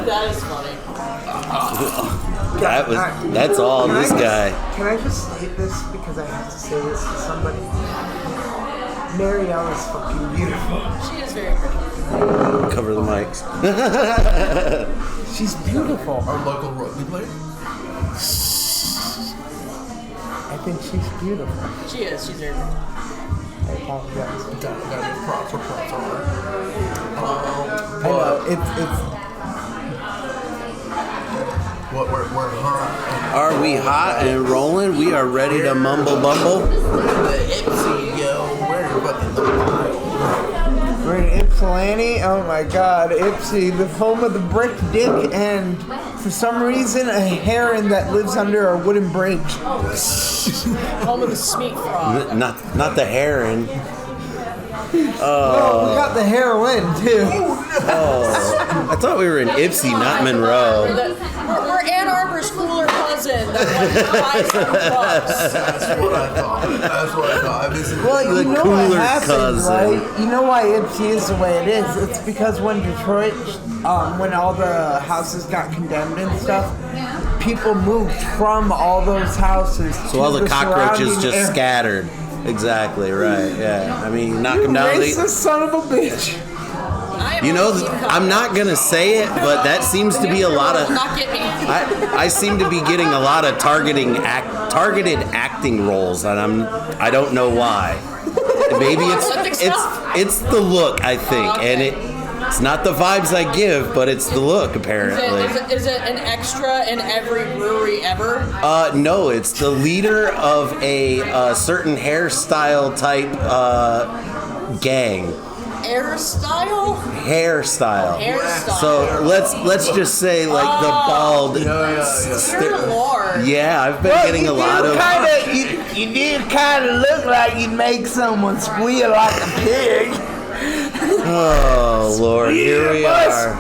That is funny. That's all this guy. Can I just state this because I have to say this to somebody? Marielle is fucking beautiful. She is very pretty. Cover the mics. She's beautiful. Our local rugby player. I think she's beautiful. She is. She's very pretty. I apologize. Gotta give props for props on her. I know, it's We're hot. Are we hot and rolling? We are ready to mumble bumble. The Ipsy, yo. We're fucking the wild. we're in Ypsilanti. Oh my god, Ipsy, the home of the brick dick and for some reason a heron that lives under a wooden bridge. Home of the Smeat Frog. Not the heron. Oh, we got the heroin too. I thought we were in Ipsy, not Monroe. We're Ann Arbor's cooler cousin that buys from clubs. That's what I thought. I visited. Well, you know what cooler happened, cousin. right? You know why Ipsy is the way it is. It's because when Detroit, when all the houses got condemned and stuff, people moved from all those houses. So all to the cockroaches surrounding just area. scattered. Exactly, right, yeah. I mean, knock them down. Racist son of a bitch. You know, I'm not going to say it, but that seems to be a lot of... Not get me. I seem to be getting a lot of targeted acting roles, and I don't know why. Maybe it's the look, I think, and it's not the vibes I give, but it's the look apparently. Is it an extra in every brewery ever? No, it's the leader of a certain hairstyle type gang. Hairstyle? Hairstyle. Hairstyle. So let's just say like the bald. Dear Lord. Yeah, I've been getting a lot of. You did kind of look like you'd make someone squeal like a pig. Oh Lord, here we are.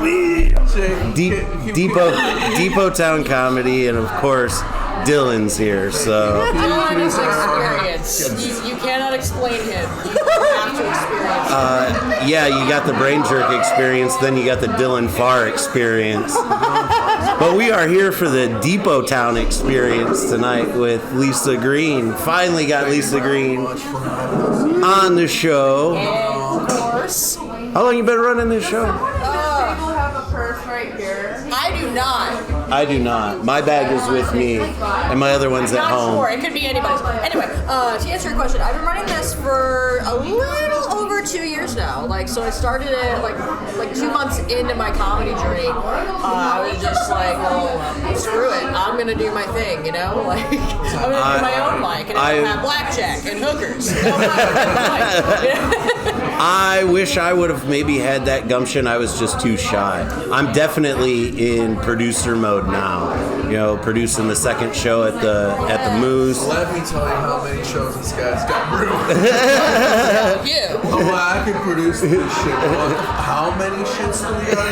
Depot Town Comedy, and of course Dylan's here. So Dylan is experience. You cannot explain him. You have to experience it. yeah, you got the brain jerk experience, then you got the Dylan Farr experience. But we are here for the Depot Town experience tonight with Lisa Green. Finally got Lisa Green on the show. And of course, How long you been running this show? I do not. I do not. My bag is with me, and my other one's at Not home. sure. It could be anybody's. Anyway, to answer your question, I've been running this for a little over 2 years now. So I started it like 2 months into my comedy journey. I was just like, well, screw it. I'm gonna do my thing, you know? I'm gonna do my own mic, and I'm gonna have blackjack and hookers. I wish I would have maybe had that gumption. I was just too shy. I'm definitely in producer mode now. Producing the second show at the Moose. Let me tell you how many shows this guy's got brewed. You. Oh, well, I can produce this shit. How many shits do we got?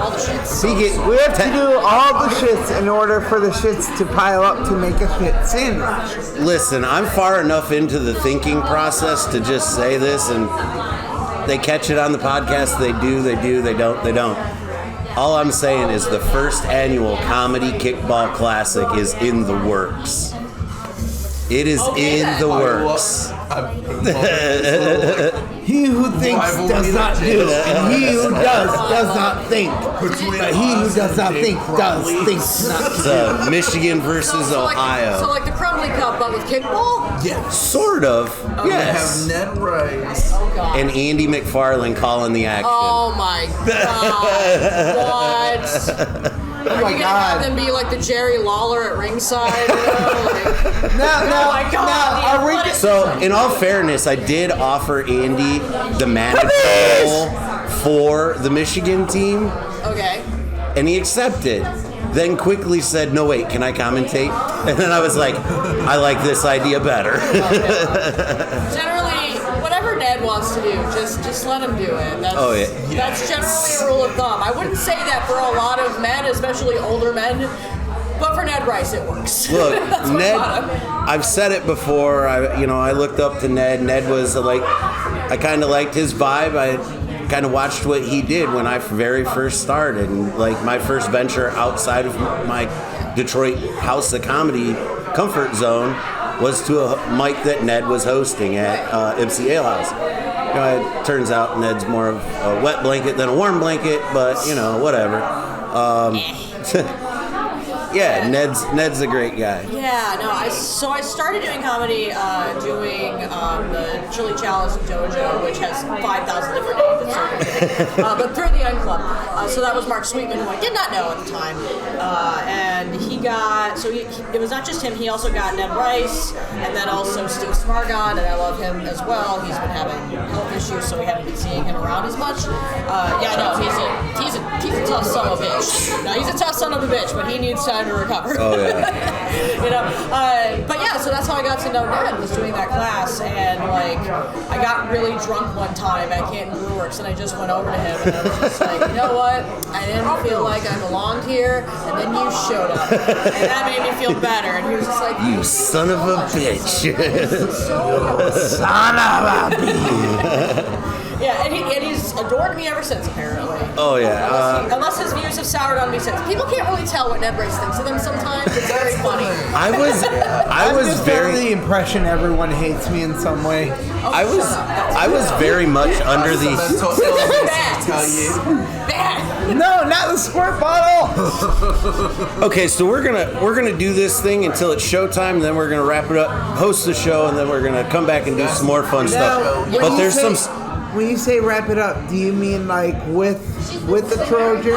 All the shits. We have to do all the shits in order for the shits to pile up to make a shit sandwich. Listen, I'm far enough into the thinking process to just say this, and they catch it on the podcast. They do, they don't, they don't. All I'm saying is the first annual Comedy Kickball Classic is in the works. It is in the works. He who thinks does not do, and he who does not think. But he who does not think does think not. So, Michigan versus Ohio. So like the Crumbly Cup, but with kickball? Yes. Sort of. We Yes. have Ned Rice. Oh god. And Andy McFarlane calling the action. Oh my god. What? Are you gonna have them be like the Jerry Lawler at ringside? So, in all fairness, I did offer Andy the manager role for the Michigan team, Okay. and he accepted. Then quickly said, "No, wait, can I commentate?" And then I was like, "I like this idea better." Generally, whatever Ned wants to do, just let him do it. That's generally a rule of thumb. I wouldn't say that for a lot of men, especially older men. But for Ned Rice, it works. Look, Ned, I've said it before. I looked up to Ned. Ned was I kind of liked his vibe. kind of watched what he did when I very first started, and like my first venture outside of my Detroit House of Comedy comfort zone was to a mic that Ned was hosting at MC Ale House. You know, it turns out Ned's more of a wet blanket than a warm blanket, but you know, whatever. Yeah, Ned's a great guy. Yeah, no, I started doing comedy, doing the Chili Chalice Dojo, which has 5,000 different names, but through the Young Club. So that was Mark Sweetman, who I did not know at the time, and he got it was not just him. He also got Ned Rice, and then also Steve Smargon, and I love him as well. He's been having health issues, so we haven't been seeing him around as much. Yeah, no, he's a tough son of a bitch. No, he's a tough son of a bitch, but he needs time to recover. Oh yeah. You know, but yeah, so that's how I got to know Ned, was doing that class, and like I got really drunk one time at Canton Brewworks, and I just went over to him and I was just like, you know what, I didn't feel like I belonged here, and then you showed up, and that made me feel better. And he was just like, You son of a bitch. Son of a bitch. yeah, and he's adored me ever since, apparently. Oh yeah. Unless his views have soured on me since. People can't really tell what Ned Brace thinks of them sometimes. It's very funny. I was I'm just under very the impression everyone hates me in some way. I was very much under the Mental illness, tell you. Bad. No, not the squirt bottle. Okay, so we're gonna do this thing until it's showtime, then we're gonna wrap it up, host the show, and then we're gonna come back and do some more fun stuff. when But you there's say- some. When you say wrap it up, do you mean like with the Trojan?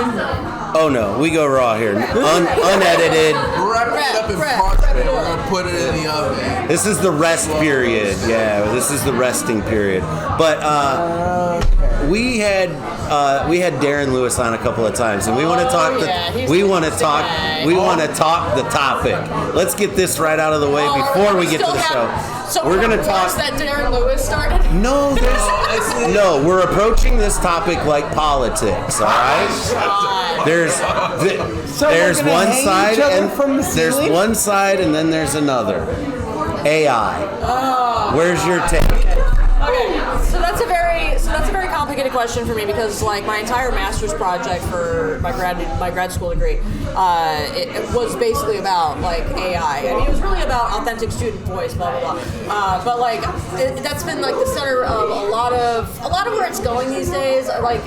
Oh no, we go raw here, unedited. Wrap it up in Wrap parchment. it We're up. gonna put it in the oven. This is the rest period. Yeah, this is the resting period. But we had Darren Lewis on a couple of times, and we want to talk. yeah, he's We the want to interesting talk. guy. We want to talk the topic. Let's get this right out of the way before we get to the show. So We're gonna wars talk. that Darren Lewis started. No, no, we're approaching this topic like politics. All right. There's So there's we're gonna one hang side each other and from the there's ceiling? one side and then there's another. AI. Where's your take? Okay, so that's a very complicated question for me, because like my entire master's project for my grad school degree, it was basically about like AI. I mean, it was really about authentic student voice, blah blah blah. But like that's been like the center of a lot of where it's going these days. Like,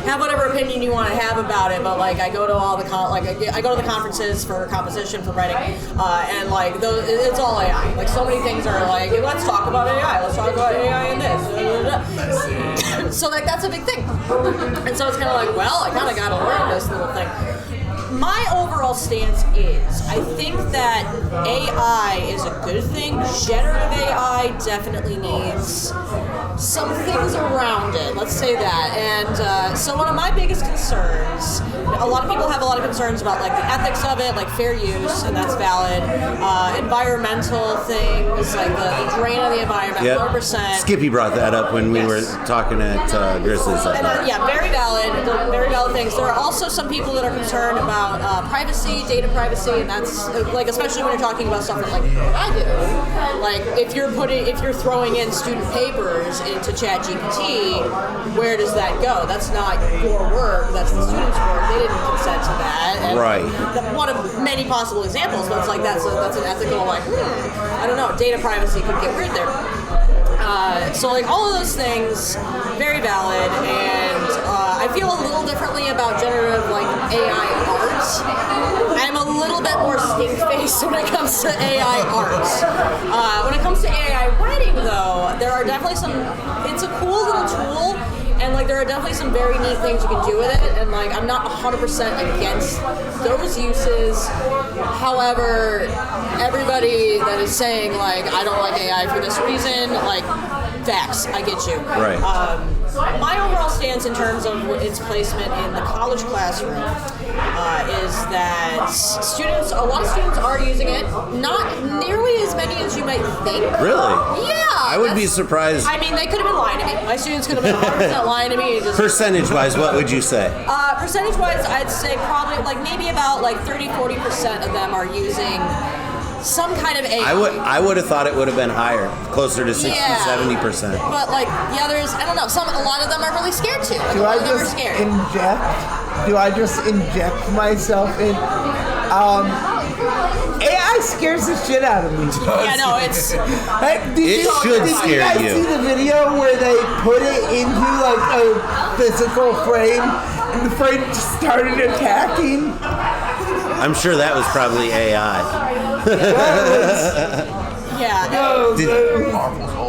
have whatever opinion you want to have about it, but like I go to all the I go to the conferences for composition, for writing, and like it's all AI. Like so many things are like, let's talk about AI. Let's talk about AI in this. So like that's a big thing, and so it's kind of like, well, I kind of got to learn this little thing. My overall stance is, I think that AI is a good thing. Generative AI definitely needs some things around it. Let's say that. And so one of my biggest concerns, a lot of people have a lot of concerns about like the ethics of it, like fair use, and that's valid. Environmental things, like the drain of the environment, Yep. 100%. Skippy brought that up when we were talking at Grizzlies. And, yeah, very valid things. There are also some people that are concerned about privacy, data privacy, and that's like, especially when you're talking about stuff like what I do. Like if you're throwing in student papers into ChatGPT, where does that go? That's not your work. That's the students' work. They didn't consent to that. And Right. One of many possible examples, but it's like that's an ethical, like, I don't know, data privacy could get weird there. So like all of those things, very valid, and I feel a little differently about generative like AI art. I'm a little bit more stink-faced when it comes to AI art. When it comes to AI writing, though, there are definitely it's a cool little tool. And like there are definitely some very neat things you can do with it, and like I'm not 100% against those uses. However, everybody that is saying like I don't like AI for this reason, like facts, I get you. Right. My overall stance in terms of its placement in the college classroom is that a lot of students are using it, not nearly as many as you might think. Really? Yeah. I would be surprised. I mean, they could have been lying to me. My students could have been 100% lying to me. Percentage-wise, what would you say? Percentage-wise, I'd say probably like maybe about like 30-40% of them are using some kind of AI. I would have thought it would have been higher, closer to 60, Yeah. 70%. But like the others, I don't know. A lot of them are really scared too. Do a I lot of them are just scared. inject? Do I just inject myself in? AI scares the shit out of me. Yeah, no, it's Hey, It did should you scare guys you. see the video where they put it into like a physical frame and the frame just started attacking? I'm sure that was probably AI. yeah. No, dude. Marvel's old.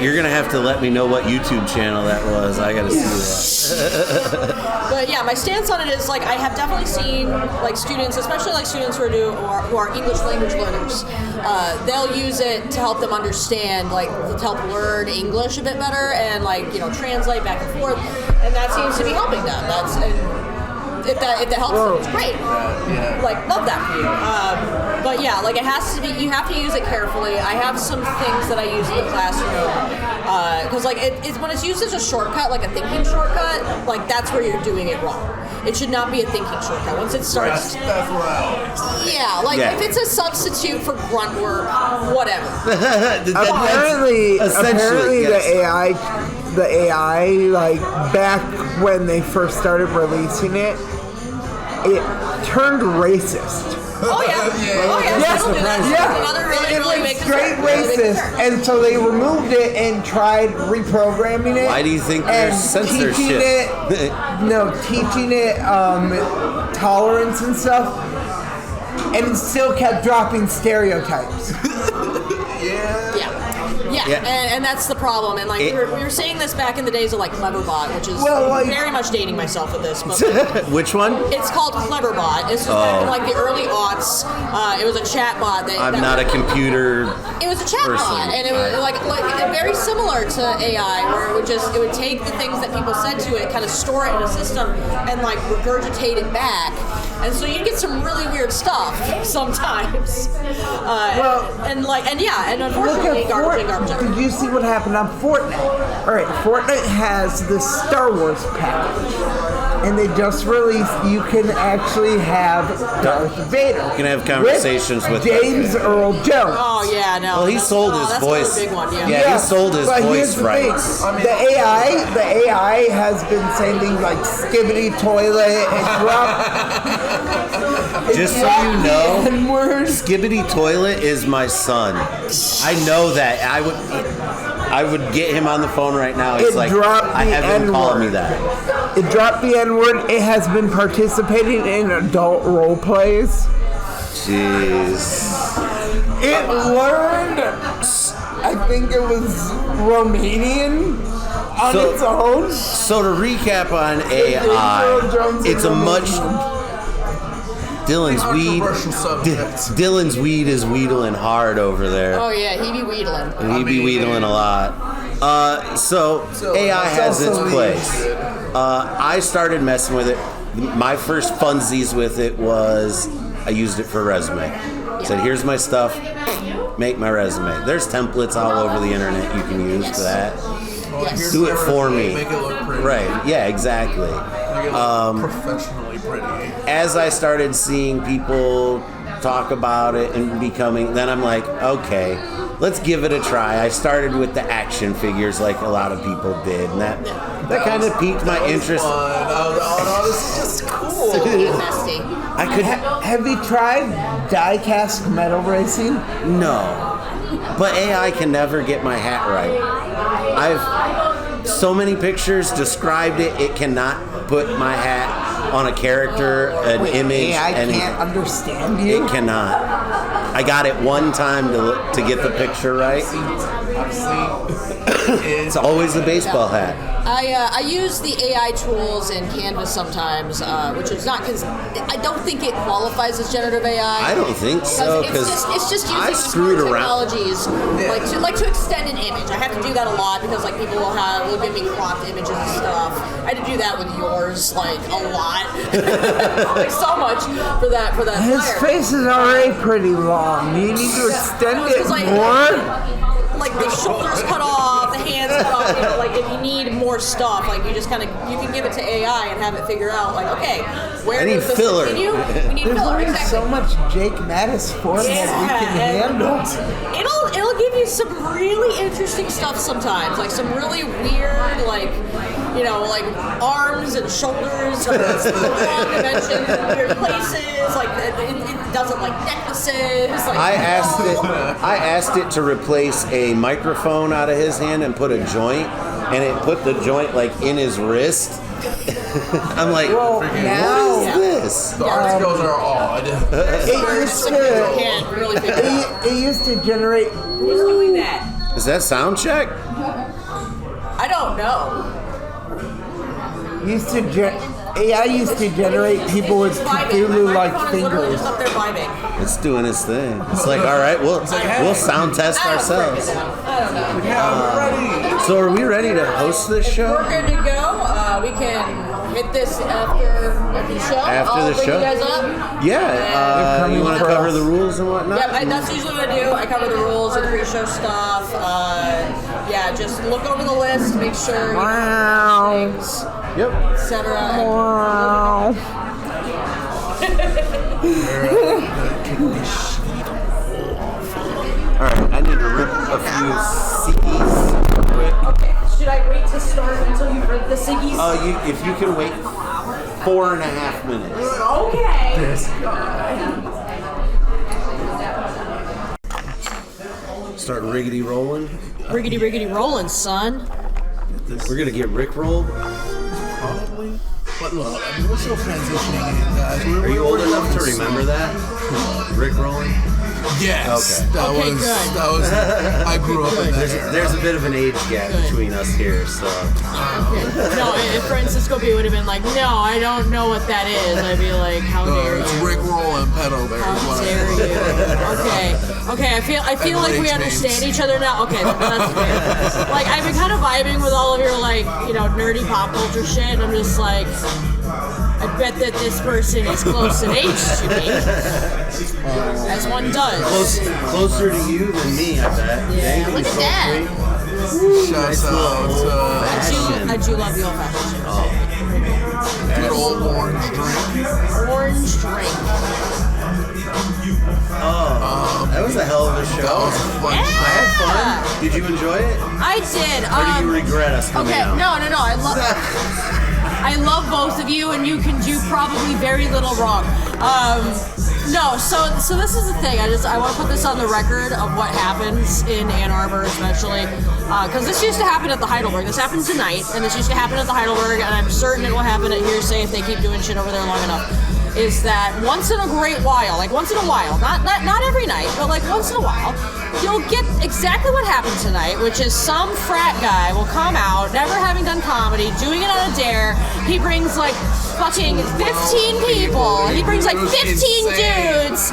You're gonna have to let me know what YouTube channel that was. I gotta see that. But yeah, my stance on it is like I have definitely seen like students, especially like students who are English language learners. They'll use it to help them understand, like to help learn English a bit better and like translate back and forth, and that seems to be helping them. If that helps them, it's great. Like, love that for you. But yeah, like it has to be. You have to use it carefully. I have some things that I use in the classroom because like it's when it's used as a shortcut, like a thinking shortcut, like that's where you're doing it wrong. It should not be a thinking shortcut. Once it starts, That's what I always. yeah, like Yeah. if it's a substitute for grunt work, whatever. Apparently, yes. the AI, like back when they first started releasing it, it turned racist. Oh yeah, oh yeah. Yes, That'll do that. yeah. Another really, It really was big straight concern. Really big racist, concern. and so they removed it and tried reprogramming it. Why do you think there's and censorship? teaching it tolerance and stuff, and it still kept dropping stereotypes. Yeah, Yeah. and that's the problem. And like we were saying this back in the days of like Cleverbot, which is Well, like- very much dating myself with this, but Which one? it's called Cleverbot. This was back in like the early aughts. It was a chat bot that I'm not a computer. It was a chat person. bot, and it was like very similar to AI, where it would take the things that people said to it, kind of store it in a system, and like regurgitate it back. And so you get some really weird stuff sometimes. And unfortunately, Look at garbage and garbage. Did you see what happened on Fortnite? All right, Fortnite has the Star Wars package, and they just released. You can actually have Darth Vader. You can have conversations with James Earl Jones. Oh yeah, no. Well, he sold his that's voice. Another big one, yeah. Yeah, he sold his but voice here's the thing. rights. The AI has been saying things like "skibbity toilet" and drop. Just so you know, N-word. Skibbity Toilet is my son. I know that. I would get him on the phone right now. It's It like dropped I the have him call me N-word. that. It dropped the N-word. It has been participating in adult role plays. Jeez. It learned, I think it was Romanian on So- its own. So to recap on James Earl AI, Jones it's is a much Dylan's weed. Controversial subject. Dylan's weed is wheedling hard over there. Oh yeah, he be wheedling. And he be wheedling a lot. So AI has its also place. I started messing with it. My first funsies with it was I used it for a resume. Said, here's my stuff, make my resume. There's templates all over the internet you can use for that. Yes. Do it for me. Make it look pretty. Right, yeah, exactly. Make it look professionally pretty. As I started seeing people talk about it and becoming, then I'm like, okay, let's give it a try. I started with the action figures like a lot of people did, and that kind of piqued my interest. Fun. Oh, this is just cool. Nasty. I could Have you tried die-cast metal racing? no, but AI can never get my hat right. I've so many pictures described it. It cannot put my hat on a character, an image, AI anything. can't understand you. It cannot. I got it one time to get the picture right. It's always the baseball hat. I use the AI tools in Canvas sometimes, which is not because I don't think it qualifies as generative AI. I don't think so because it's just using I screwed smart around. technologies like to extend an image. I have to do that a lot because like people will give me cropped images and stuff. I had to do that with yours like a lot, like so much for that His flyer. face is already pretty long. You need to extend it It's like- more. Like the shoulders cut off, the hands hands cut off. You know, like if you need more stuff, like you just kind of you can give it to AI and have it figure out like, okay, where I need does this filler. continue? We need There's filler. only Exactly. so much Jake Mattis for that we can handle. It'll give you some really interesting stuff sometimes, like some really weird, like like arms and shoulders, like wrong dimensions, in weird places. Like it doesn't like necklaces. Like I asked it to replace a microphone out of his hand and put a joint, and it put the joint like in his wrist. I'm like, Well, what now is this? The art skills are odd. can't really figure it out. it used to generate. Who's doing that? Is that sound check? I don't know. AI used to generate people with Cthulhu-like fingers. Just up there vibing. It's doing its thing. It's like, all right, we'll sound test I don't ourselves. know. I don't know. Yeah, we're ready. So are we ready to host this show? We're good to go. We can hit this after the show. After I'll the bring show? you guys up. Yeah. You want to cover the rules and whatnot? Yep, that's usually what I do. I cover the rules and pre-show stuff. Just look over the list, make sure things, Yep. etc. All right, I need to rip a few CDs real quick. Okay, should I wait to start until you read the Siggies? If you can wait 4.5 minutes. Okay. Start riggedy rolling. Riggedy rolling, son. We're gonna get Rick rolled. Probably. But look, I mean, we're still transitioning in, guys. Are you old enough to remember that? Rick rolling? Yes. Okay. That Okay, was. good. That was. I grew up in that era. There's a bit of an age gap between us here, so. Okay. No, if Francisco B would have been like, no, I don't know what that is, I'd be like, how dare It's you? Rick Roll and Pedal Bear. How is what dare you? Okay. I feel like we Rage understand names. each other now. Okay, that's fair. Like I've been kind of vibing with all of your like nerdy pop culture shit. And I'm just like, I bet that this person is close in age to me, as one does. Closer to you than me, I bet. Yeah, Dang, look he's at that. so sweet. Shouts out I do love the old fashioned to good old orange drink. orange drink. That was a hell of a That show. was fun. I had fun. Did you enjoy it? I did. Or do you regret us coming Okay, out? no. I love both of you, and you can do probably very little wrong. So this is the thing. I want to put this on the record of what happens in Ann Arbor, especially because this used to happen at the Heidelberg. This happened tonight, and this used to happen at the Heidelberg, and I'm certain it will happen at Hearsay if they keep doing shit over there long enough. Is that once in a while, not every night, but like once in a while, you'll get exactly what happened tonight, which is some frat guy will come out, never having done comedy, doing it on a dare. He brings like fucking 15 people. He brings like 15 dudes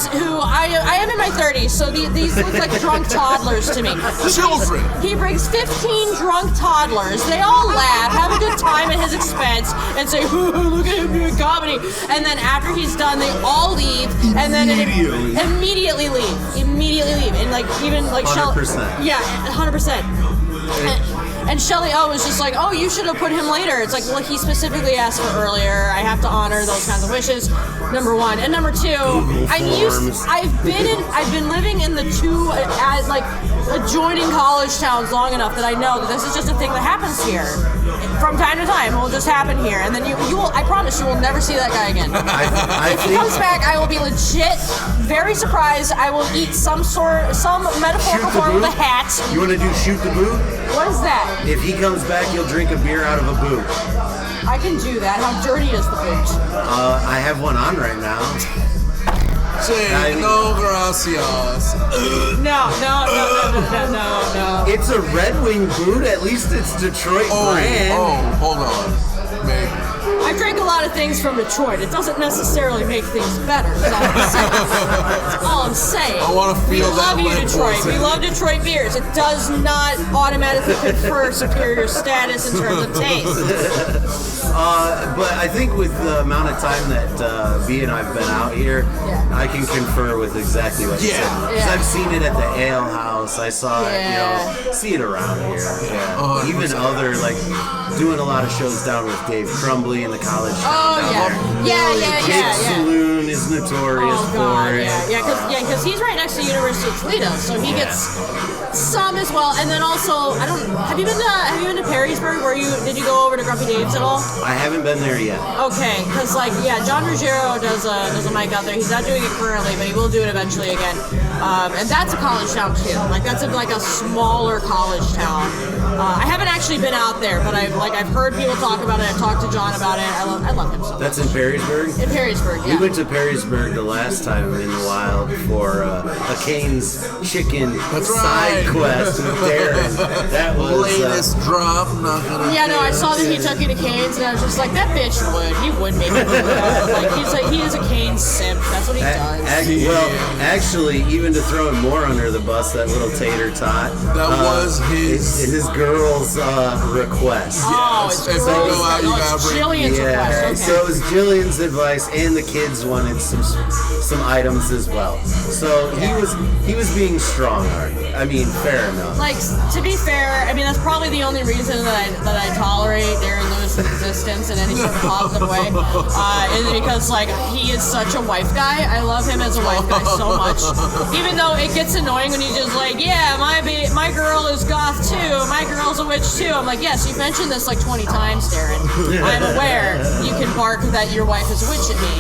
who I am in my 30s, so these look like drunk toddlers to me. Children. He brings 15 drunk toddlers. They all laugh, have a good time at his expense, and say, look at him doing comedy. And then after he's done, they all leave, and then immediately leave. And like even like 100%. Yeah, 100%. And Shelly O was just like, oh, you should have put him later. It's like, well, he specifically asked for earlier. I have to honor those kinds of wishes. Number one, and number two, I've been living in the two adjoining college towns long enough that I know that this is just a thing that happens here. From time to time, it will just happen here, and then you will. I promise you will never see that guy again. If he comes back, I will be legit very surprised. I will eat some metaphorical form of a hat. You want to do shoot the boot? What is that? If he comes back, you'll drink a beer out of a boot. I can do that. How dirty is the boot? I have one on right now. Say no gracias. No. It's a Red Wing boot. At least it's Detroit brand. Hold on. Maybe. I drank a lot of things from Detroit. It doesn't necessarily make things better. That's all I'm saying. I want to feel that. We love you, Detroit. We love Detroit beers. It does not automatically confer superior status in terms of taste. But I think with the amount of time that B and I've been out here, I can confer with exactly what you said. Because I've seen it at the Ale House. I saw it, see it around here. Yeah. Even other, like, doing a lot of shows down with Dave Crumbly in the college town down there. Jake's Saloon is notorious for it. Because he's right next to University of Toledo, so he gets some as well. And then also, have you been to Perrysburg? Did you go over to Grumpy Dave's at all? I haven't been there yet. Okay, because John Ruggiero does a mic out there. He's not doing it currently, but he will do it eventually again. And that's a college town too. Like that's a smaller college town. I haven't actually been out there, but I've heard people talk about it. I've talked to John about it. I love him so much. That's in Perrysburg? In Perrysburg, yeah. We went to Perrysburg the last time in the wild for a Cane's Chicken side quest with Darren. That was latest drop. Not gonna I saw that he took you to Cane's, and I was just like, that bitch would. He would make me do that. He is a Cane's simp. That's what he does. Well, actually, even to throw him more under the bus, that little tater tot. That was his girl's request. Oh, it's As they go out, you gotta bring. Jillian's request. Okay. So it was Jillian's advice, and the kids wanted some items as well. So he was being strong-armed. I mean, fair enough. Like, to be fair, I mean, that's probably the only reason that I tolerate Darren Lewis's existence in any sort of positive way. Is because, like, he is such a wife guy. I love him as a wife guy so much. Even though it gets annoying when he's just like, my girl is goth too. My girl's a witch too. I'm like, yes, you've mentioned this like 20 times, Darren. I'm aware you can bark that your wife is a witch at me.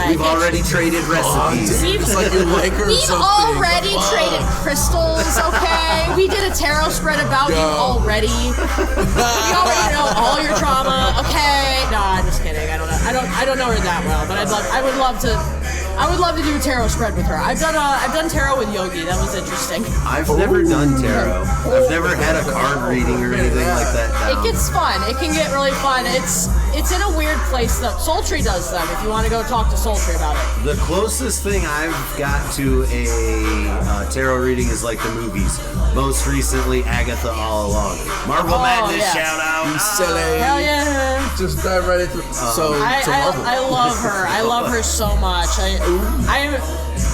We've already traded recipes. It's like you like her or We've something. already traded crystals, okay? We did a tarot spread about you already. We already know all your trauma, okay? No, I'm just kidding. I don't know her that well, but I would love to do a tarot spread with her. I've done tarot with Yogi. That was interesting. I've never done tarot. I've never had a card reading or anything like that. It gets fun. It can get really fun. It's in a weird place though. Sultry does them. If you want to go talk to Sultry about it. The closest thing I've got to a tarot reading is like the movies. Most recently, Agatha All Along. Marvel Madness, shout out. You silly. Hell yeah. Just dive right into I love her. I love her so much.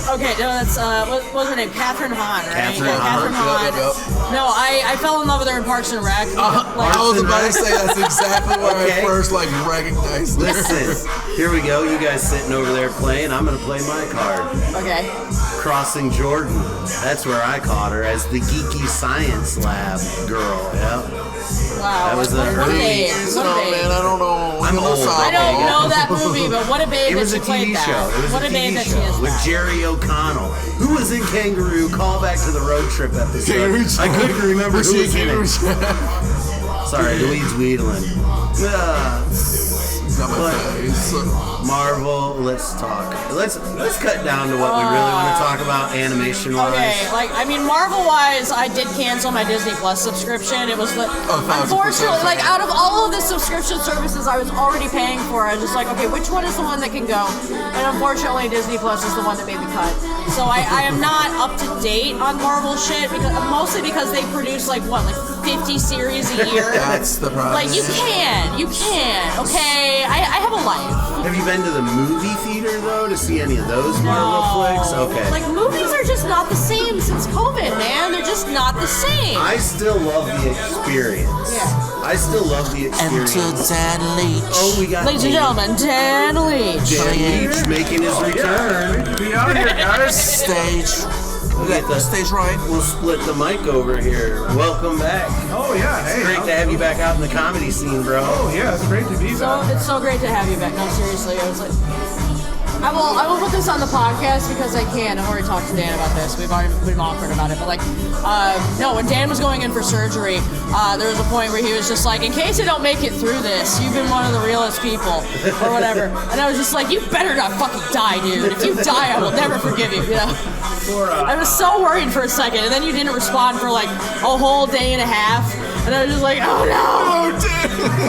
That's what was her name? Catherine Hahn, right? Catherine Hahn. Yep. No, I fell in love with her in Parks and Rec. I was about to say that's exactly where I first recognized her. Listen, here we go. You guys sitting over there playing. I'm gonna play my card. Okay. Crossing Jordan. That's where I caught her as the geeky science lab girl. Yep. Wow. That was what a early. babe. What a babe. Man, I don't know. I'm old. I don't know that movie, but what a babe It was that a she played TV that. show. It was What a a babe TV that she show is with that. Jerry O'Connell, who was in Kangaroo. Call back to the road trip episode. I couldn't remember who was in it. Sorry, Louise Wheatland. Marvel, let's talk. Let's cut down to what we really want to talk about animation wise. Okay, Marvel-wise, I did cancel my Disney Plus subscription. It was unfortunately, out of all of the subscription services I was already paying for, I was just like, okay, which one is the one that can go? And unfortunately, Disney Plus is the one that made the cut. So I am not up to date on Marvel shit, mostly because they produce 50 series a year. That's the problem. You can, okay? I have a life. Have you been to the movie theater though to see any of those Marvel flicks? Okay. Movies are just not the same since COVID, man. They're just not the same. I still love the experience. Yeah. I still love the experience. Enter Dan Leach. Oh, we got Ladies and gentlemen, Dan Leach. Dan Leach making his return. Be out here, guys. Stage. Stage right. We'll split the mic over here. Welcome back. Oh yeah, hey. Great to have you back out in the comedy scene, bro. Oh yeah, it's great to be back. It's so great to have you back. No, seriously, I was like, I will put this on the podcast because I can. I've already talked to Dan about this. We've already been awkward about it. But when Dan was going in for surgery, there was a point where he was just like, in case I don't make it through this, you've been one of the realest people, or whatever. And I was just like, you better not fucking die, dude. If you die, I will never forgive you. You know. I was so worried for a second, and then you didn't respond for a whole day and a half. And I was just like, oh no!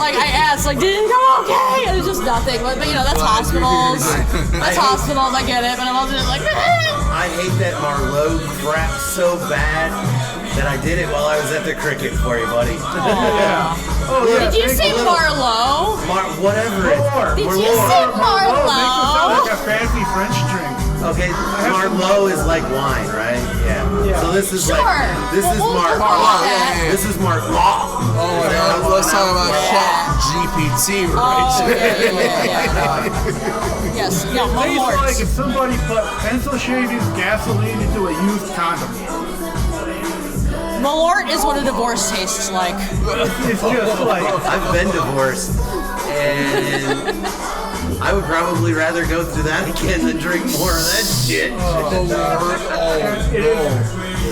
I asked, did it go okay? And it was just nothing. But that's hospitals. That's hospitals, I get it. But I'm also just like, I hate that Marlowe crap so bad that I did it while I was at the cricket for you, buddy. Yeah. Oh, yeah. Did you say Marlowe? Whatever. Malort. Did you Merlot. say Makes it sound Marlowe? like a fancy French drink. Okay, Marlowe is like wine, right? Yeah. So this is Sure. like this is We'll Marlowe. call it that. This is Marlowe. Oh my God, let's talk about Chat GPT right Oh, yeah. Yes, yeah, Tastes like Malort. if somebody put pencil shavings gasoline into a used condom. Malort is what a divorce tastes like. It's just like, I've been divorced, and I would probably rather go through that again than drink more of that shit.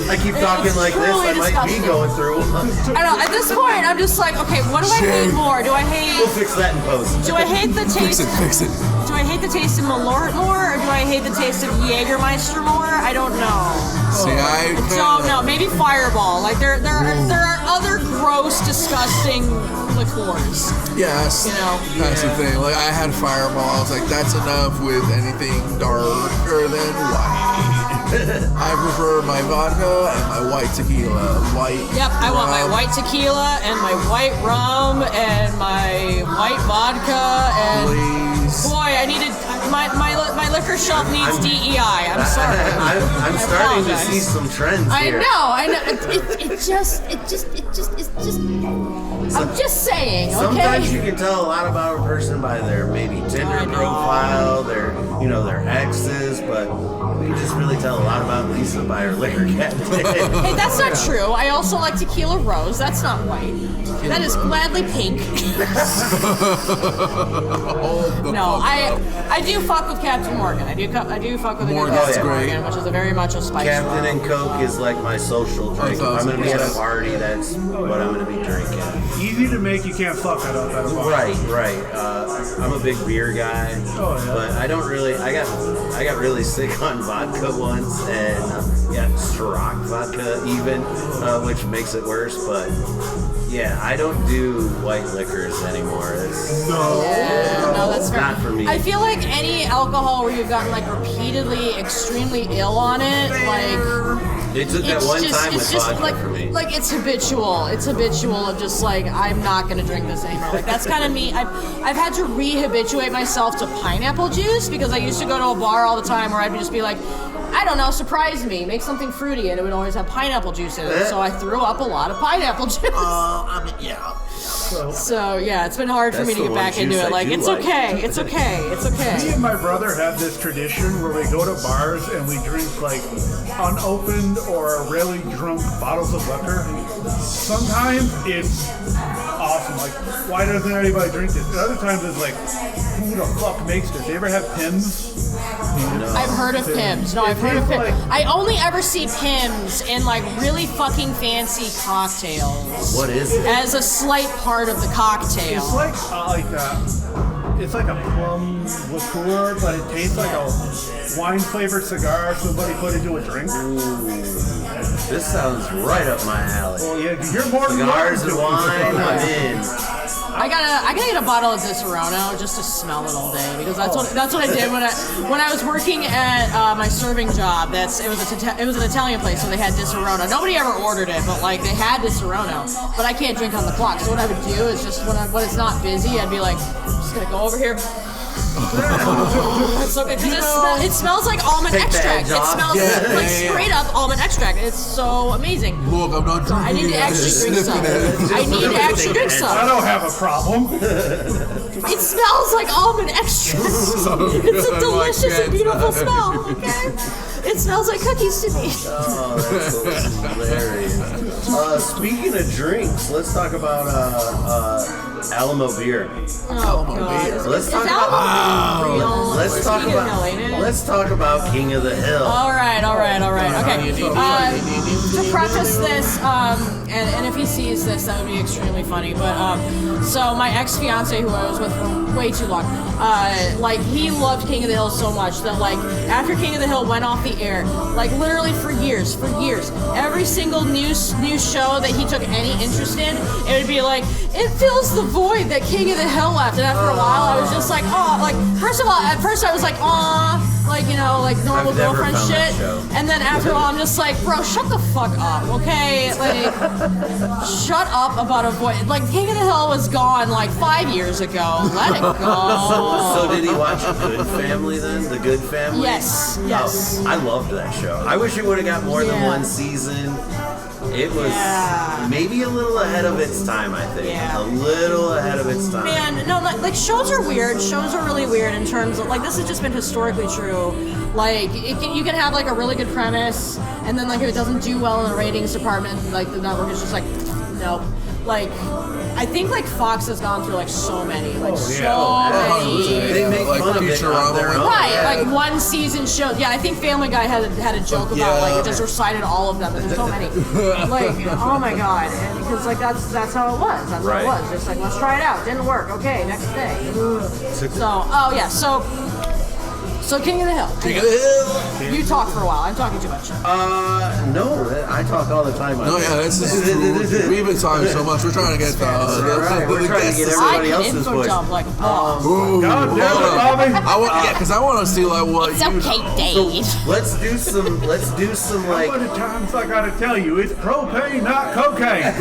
I keep talking like this, truly I might be disgusting. going through one. I don't know. At this point, I'm just like, okay, what do I hate more? Do I We'll hate? fix that in post. Do I hate the taste? Fix it. Do I hate the taste of Malort more, or do I hate the taste of Jägermeister more? I don't know. See, I Don't know. Maybe Fireball. Like there are other gross, disgusting liqueurs. Yes. You know. That's the thing. Like, I had Fireball. I was like, that's enough with anything darker than white. I prefer my vodka and my white tequila. Yep, I want my rum. white tequila and my white rum and my white vodka and Please. boy, I needed my liquor shelf needs DEI. I'm sorry. I'm starting to apologize. see some trends I here. know. It's just. I'm just saying, okay? Sometimes you can tell a lot about a person by their maybe I Tinder know. profile, their exes, but we can just really tell a lot about Lisa by her liquor cabinet. Hey, that's not true. I also like Tequila Rose. That's not white. That is gladly pink. No, I do fuck with Captain Morgan. I do fuck with a good Morgan's Captain great. Morgan, which is a very much a spice Captain rum. and Coke is like my social drink. If I'm gonna be at a party, that's what I'm gonna be drinking. easy to make, you can't fuck it up at a bar. Right. I'm a big beer guy, Oh, yeah. but I don't really. I got really sick on vodka once, and Ciroc vodka even, which makes it worse. But yeah, I don't do white liquors anymore. Yeah, no, that's fair. Not for me. I feel like any alcohol where you've gotten like repeatedly extremely ill on it, like They took that it's one just time it's with just vodka like for me. like it's habitual. It's habitual of just like I'm not gonna drink this anymore. Like that's kind of me. I've had to re-habituate myself to pineapple juice because I used to go to a bar all the time where I'd just be like, I don't know, surprise me, make something fruity, and it would always have pineapple juice in it. So I threw up a lot of pineapple juice. So yeah, it's been hard for me That's to the get one back into juice it. I Like do it's like. okay, it's okay, it's Me okay. and my brother have this tradition where we go to bars and we drink like unopened or really drunk bottles of liquor. Sometimes it's awesome. Like, why doesn't anybody drink this? And other times it's like, who the fuck makes this? You ever have Pimm's? I've heard of Pimm's. No, I've heard of Pimm's. I only ever see Pimm's in like really fucking fancy cocktails. What is it? As a slight part of the cocktail. It's like it's like a plum liqueur, but it tastes like a wine-flavored cigar somebody put into a drink. This sounds right up my alley. Well, yeah, you're more than Cigars welcome and to it. wine, I'm in. I gotta get a bottle of Disaronno just to smell it all day because that's what I did when I was working at my serving job. It was an Italian place, so they had Disaronno. Nobody ever ordered it, but like they had Disaronno. But I can't drink on the clock, so what I would do is just when it's not busy, I'd be like, I'm just gonna go over here. It's so good because it smells like almond Take the extract. edge It off. smells like straight up almond extract. It's so amazing. Look, I'm not drinking I need to it, I'm actually just drink some. sniffing it. I need to actually drink I some. don't have a problem. It smells like almond extract. It's a delicious and beautiful smell. Okay, it smells like cookies to me. Oh, that's hilarious. Speaking of drinks, let's talk about Alamo beer. Oh god, Let's is talk Alamo real? Let's Is talk King of the Hill, ain't it? about let's talk about King of the Hill. All right. Okay. To preface this, and if he sees this, that would be extremely funny. But so my ex-fiance, who I was with way too long. Like he loved King of the Hill so much that like after King of the Hill went off the air, like literally for years, every single new show that he took any interest in, it would be like, it fills the void that King of the Hill left. And after a while, I was just like, oh, like first of all, at first I was like, aw. Like, you know, like normal I've never girlfriend found that shit. show. And then after a while, I'm just like, bro, shut the fuck up, okay? Like, shut up about a voice. Like, King of the Hill was gone like 5 years ago. Let it go. So did he watch Good Family then? The Good Family? Yes. Oh, I loved that show. I wish it would have got more than Yeah. one season. It was Yeah. maybe a little ahead of its time, I think. Yeah. A little ahead of its time. Man, no, like shows are weird. Shows are really weird in terms of, like, this has just been historically true. Like, you can have, like, a really good premise, and then, like, if it doesn't do well in the ratings department, like, the network is just like, nope. Like, I think, like, Fox has gone through, like, so many. Like, so many. They make Like fun of it Futurama. on their own. Right, Yeah. like one season show. Yeah, I think Family Guy had a joke about Yeah. like it just recited all of them, but there's so many. Like, oh my god, and because like that's how it was. That's Right. how it was. Just like, let's try it out. Didn't work. Okay, next day. So, oh yeah, so King of the Hill. King of the Hill. You talk for a while. I'm talking too much. No, I talk all the time. No, yeah, this is. We've been talking so much. We're trying to get Right, we're trying to get I everybody can else's info voice. jump like a boss. Ooh, God damn it, hold on. Bobby. I want, yeah, because I want to see like what It's you okay, know. Dave. Let's do some How like many times I gotta tell you, it's propane, not cocaine.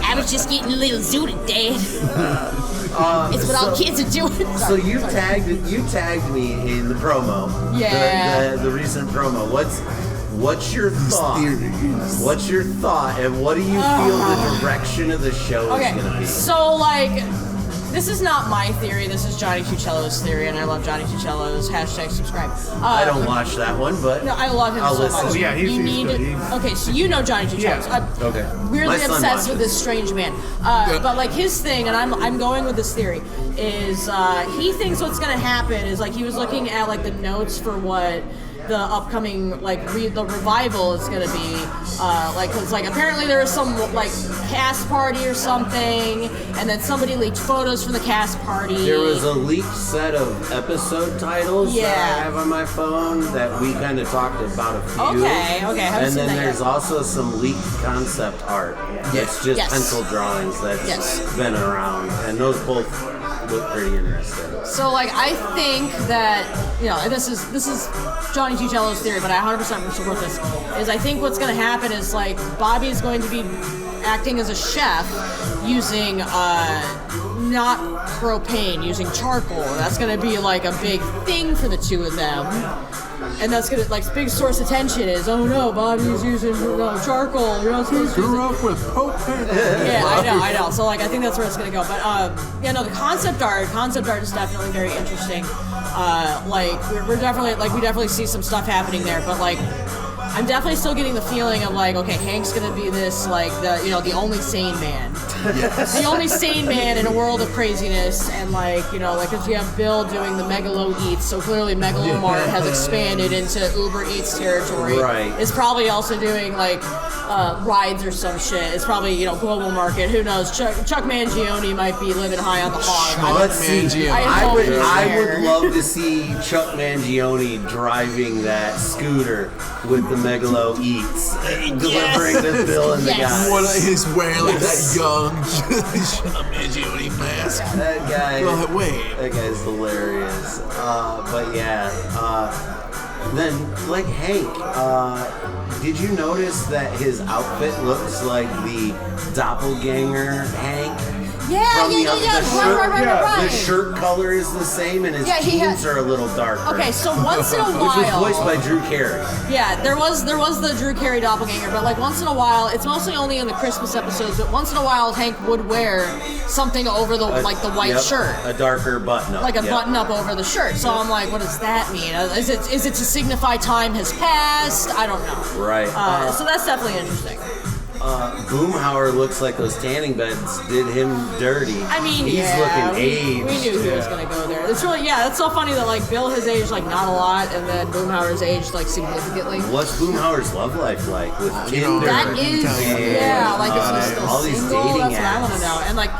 I was just getting a little zooted, Dad. It's what all kids are doing. So you tagged me in the promo. Yeah. The recent promo. What's your thought? What's your thought, and what do you feel the direction of the show is Okay, going to be? so like, this is not my theory. This is Johnny Tuccello's theory, and I love Johnny Tuccello's #subscribe. I don't watch that one, but No, I love him I'll so listen. much. Oh, yeah, he's you good. need okay, so you know Johnny Tuccello. Yeah. I'm Okay. weirdly My son obsessed with watches. this strange man. But like his thing, and I'm going with this theory, is he thinks what's gonna happen is like he was looking at like the notes for what the upcoming like the revival is gonna be like, cause like apparently there was some like cast party or something, and then somebody leaked photos from the cast party. There was a leaked set of episode titles that Yeah. I have on my phone that we kind of talked about a few. Okay, I haven't And seen then that there's yet. also some leaked concept art. It's just Yes. pencil drawings that's Yes. been around, and those both look pretty interesting. So like I think that, you know, and this is Johnny Tuccello's theory, but I 100% support this. Is I think what's going to happen is like Bobby's going to be acting as a chef using not propane, using charcoal. That's going to be like a big thing for the two of them. And that's gonna like big source of tension is, oh no, Bobby's using charcoal. You're not supposed to use it. Grew up with propane. Yeah, I know. So like, I think that's where it's gonna go. But yeah, no, the concept art is definitely very interesting. Like we're definitely like we definitely see some stuff happening there. But like, I'm definitely still getting the feeling of like, okay, Hank's gonna be this like the only sane man. The only sane man in a world of craziness, and like, you know, like, cause you have Bill doing the Megalo Eats, so clearly Megalomart has expanded into Uber Eats territory. Right. It's probably also doing like rides or some shit. It's probably, you know, global market. Who knows? Chuck Mangione might be living high on the hog. Let's see. Mangione. I hope he's I there. would love to see Chuck Mangione driving that scooter with the Megalo Eats, delivering to Bill and the Yes. guys. What he's wearing like that young Mangione mask. That guy. Well, wait. That guy's hilarious. But yeah. Then, like Hank, did you notice that his outfit looks like the doppelganger Hank? Yeah, From yeah, the- yeah, the yeah. shirt- Right. The shirt color is the same, and his Yeah, he jeans had- are a little darker. Okay, so once in a Which was while, voiced by Drew Carey. yeah, there was the Drew Carey doppelganger, but like once in a while, it's mostly only in the Christmas episodes. But once in a while, Hank would wear something over the like the white Yep, shirt. a darker button up. Like a Yep. button up over the shirt. So I'm like, what does that mean? Is it to signify time has passed? I don't know. Right. So that's definitely interesting. Boomhauer looks like those tanning beds did him dirty. I mean, he's yeah, looking we aged. knew he was gonna go there. It's really, yeah, it's so funny that like Bill has aged like not a lot, and then Boomhauer's aged like significantly. What's Boomhauer's love life like with You know, Tinder? That is, and, yeah, like is he still all these single? dating That's what I want to apps. know. And like,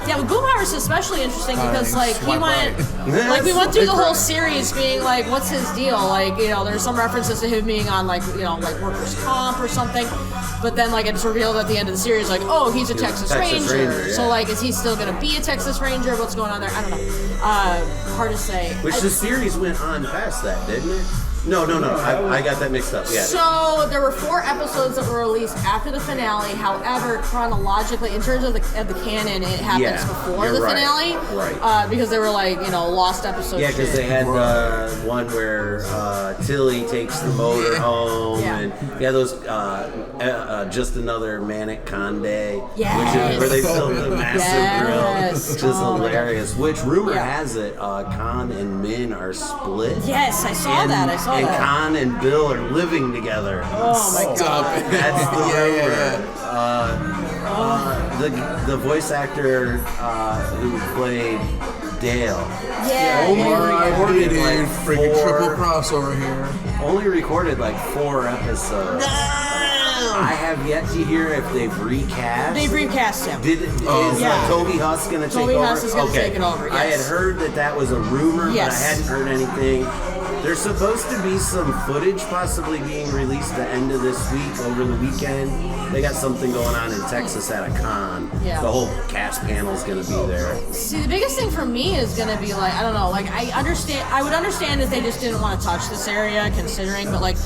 Yeah, with Boomhauer is especially interesting because like he Swipe went, right. like we went through the whole series being like, what's his deal? Like, you know, there's some references to him being on like, you know, like workers' comp or something, but then like it's revealed at the end of the series like, oh, he's a Texas Ranger. Yeah. So like, is he still gonna be a Texas Ranger? What's going on there? I don't know. Hard to say. Which the series went on past that, didn't it? No. I got that mixed up. Yeah. So there were 4 episodes that were released after the finale. However, chronologically, in terms of the canon, it happens before you're the right. finale. Right. Because they were like, you know, lost episodes. Yeah, because they had one where Tilly takes the motor home, Yeah. and those just another manic con day, Yes. which is where they filmed the massive Yes. grill, which is Oh, my hilarious. Which rumor Yeah. has it, Khan and Min are split. Yes, I saw that. I saw and that. Khan and Bill are living together. Oh my Stop god. it. That's the rumor. Yeah. The voice actor who played Dale. Yeah. Only recorded dude, like freaking triple 4. crossover here. Only recorded like 4 episodes. I have yet to hear if they've recast. They've recast him. Is Yeah. Toby Huss going to take over? Toby Huss is gonna Okay. take it over, I had yes. heard that was a rumor, Yes. but I hadn't heard anything. There's supposed to be some footage possibly being released the end of this week, over the weekend. They got something going on in Texas at a con. Yeah. The whole cast panel's going to be there. See, the biggest thing for me is gonna be like, I don't know, like I would understand if they just didn't want to touch this area, considering, but like,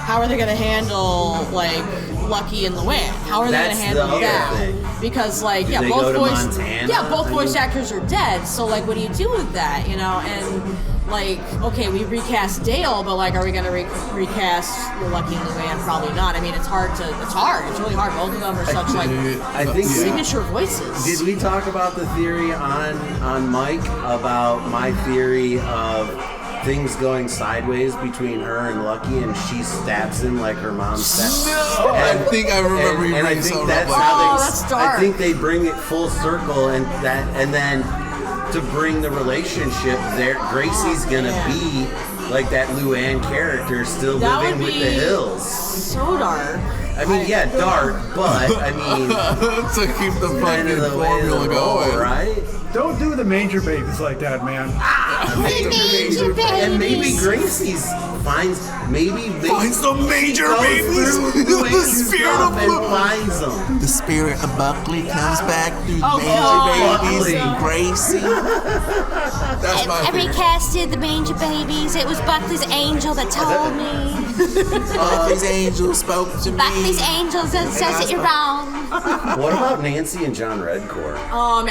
how are they gonna handle like Lucky and Luann? How are they That's gonna handle the other that? thing. Because like, Do they go to Montana? both I voice mean- actors are dead. So like, what do you do with that? You know, and like, okay, we recast Dale, but like, are we gonna recast Lucky and Luann? Probably not. I mean, it's hard. It's really hard. Both of them are such like I think signature voices. Did we talk about the theory on Mike about my theory of things going sideways between her and Lucky, and she stabs him like her mom stabbed? No, I think I remember you and I bringing think something that's up like how Oh, they. that's dark. I think they bring it full circle, and then to bring the relationship there, Gracie's gonna be like that Luann character, still That living would with be the hills. so dark. I mean, yeah, dark, but I mean, to keep the kind fucking of the way formula they roll, going. right? Don't do the manger babies like that, man. And maybe Gracie's finds Finds the major goes babies. through the Luan's spirit stuff of and finds them. The spirit of Buckley comes back through Oh, major God. babies Buckley. and Gracie. That's my I theory. recasted the Manger Babies. It was Buckley's angel that told me. Buckley's angel spoke to me. Buckley's angel that says that you're wrong. What about Nancy and John Redcore?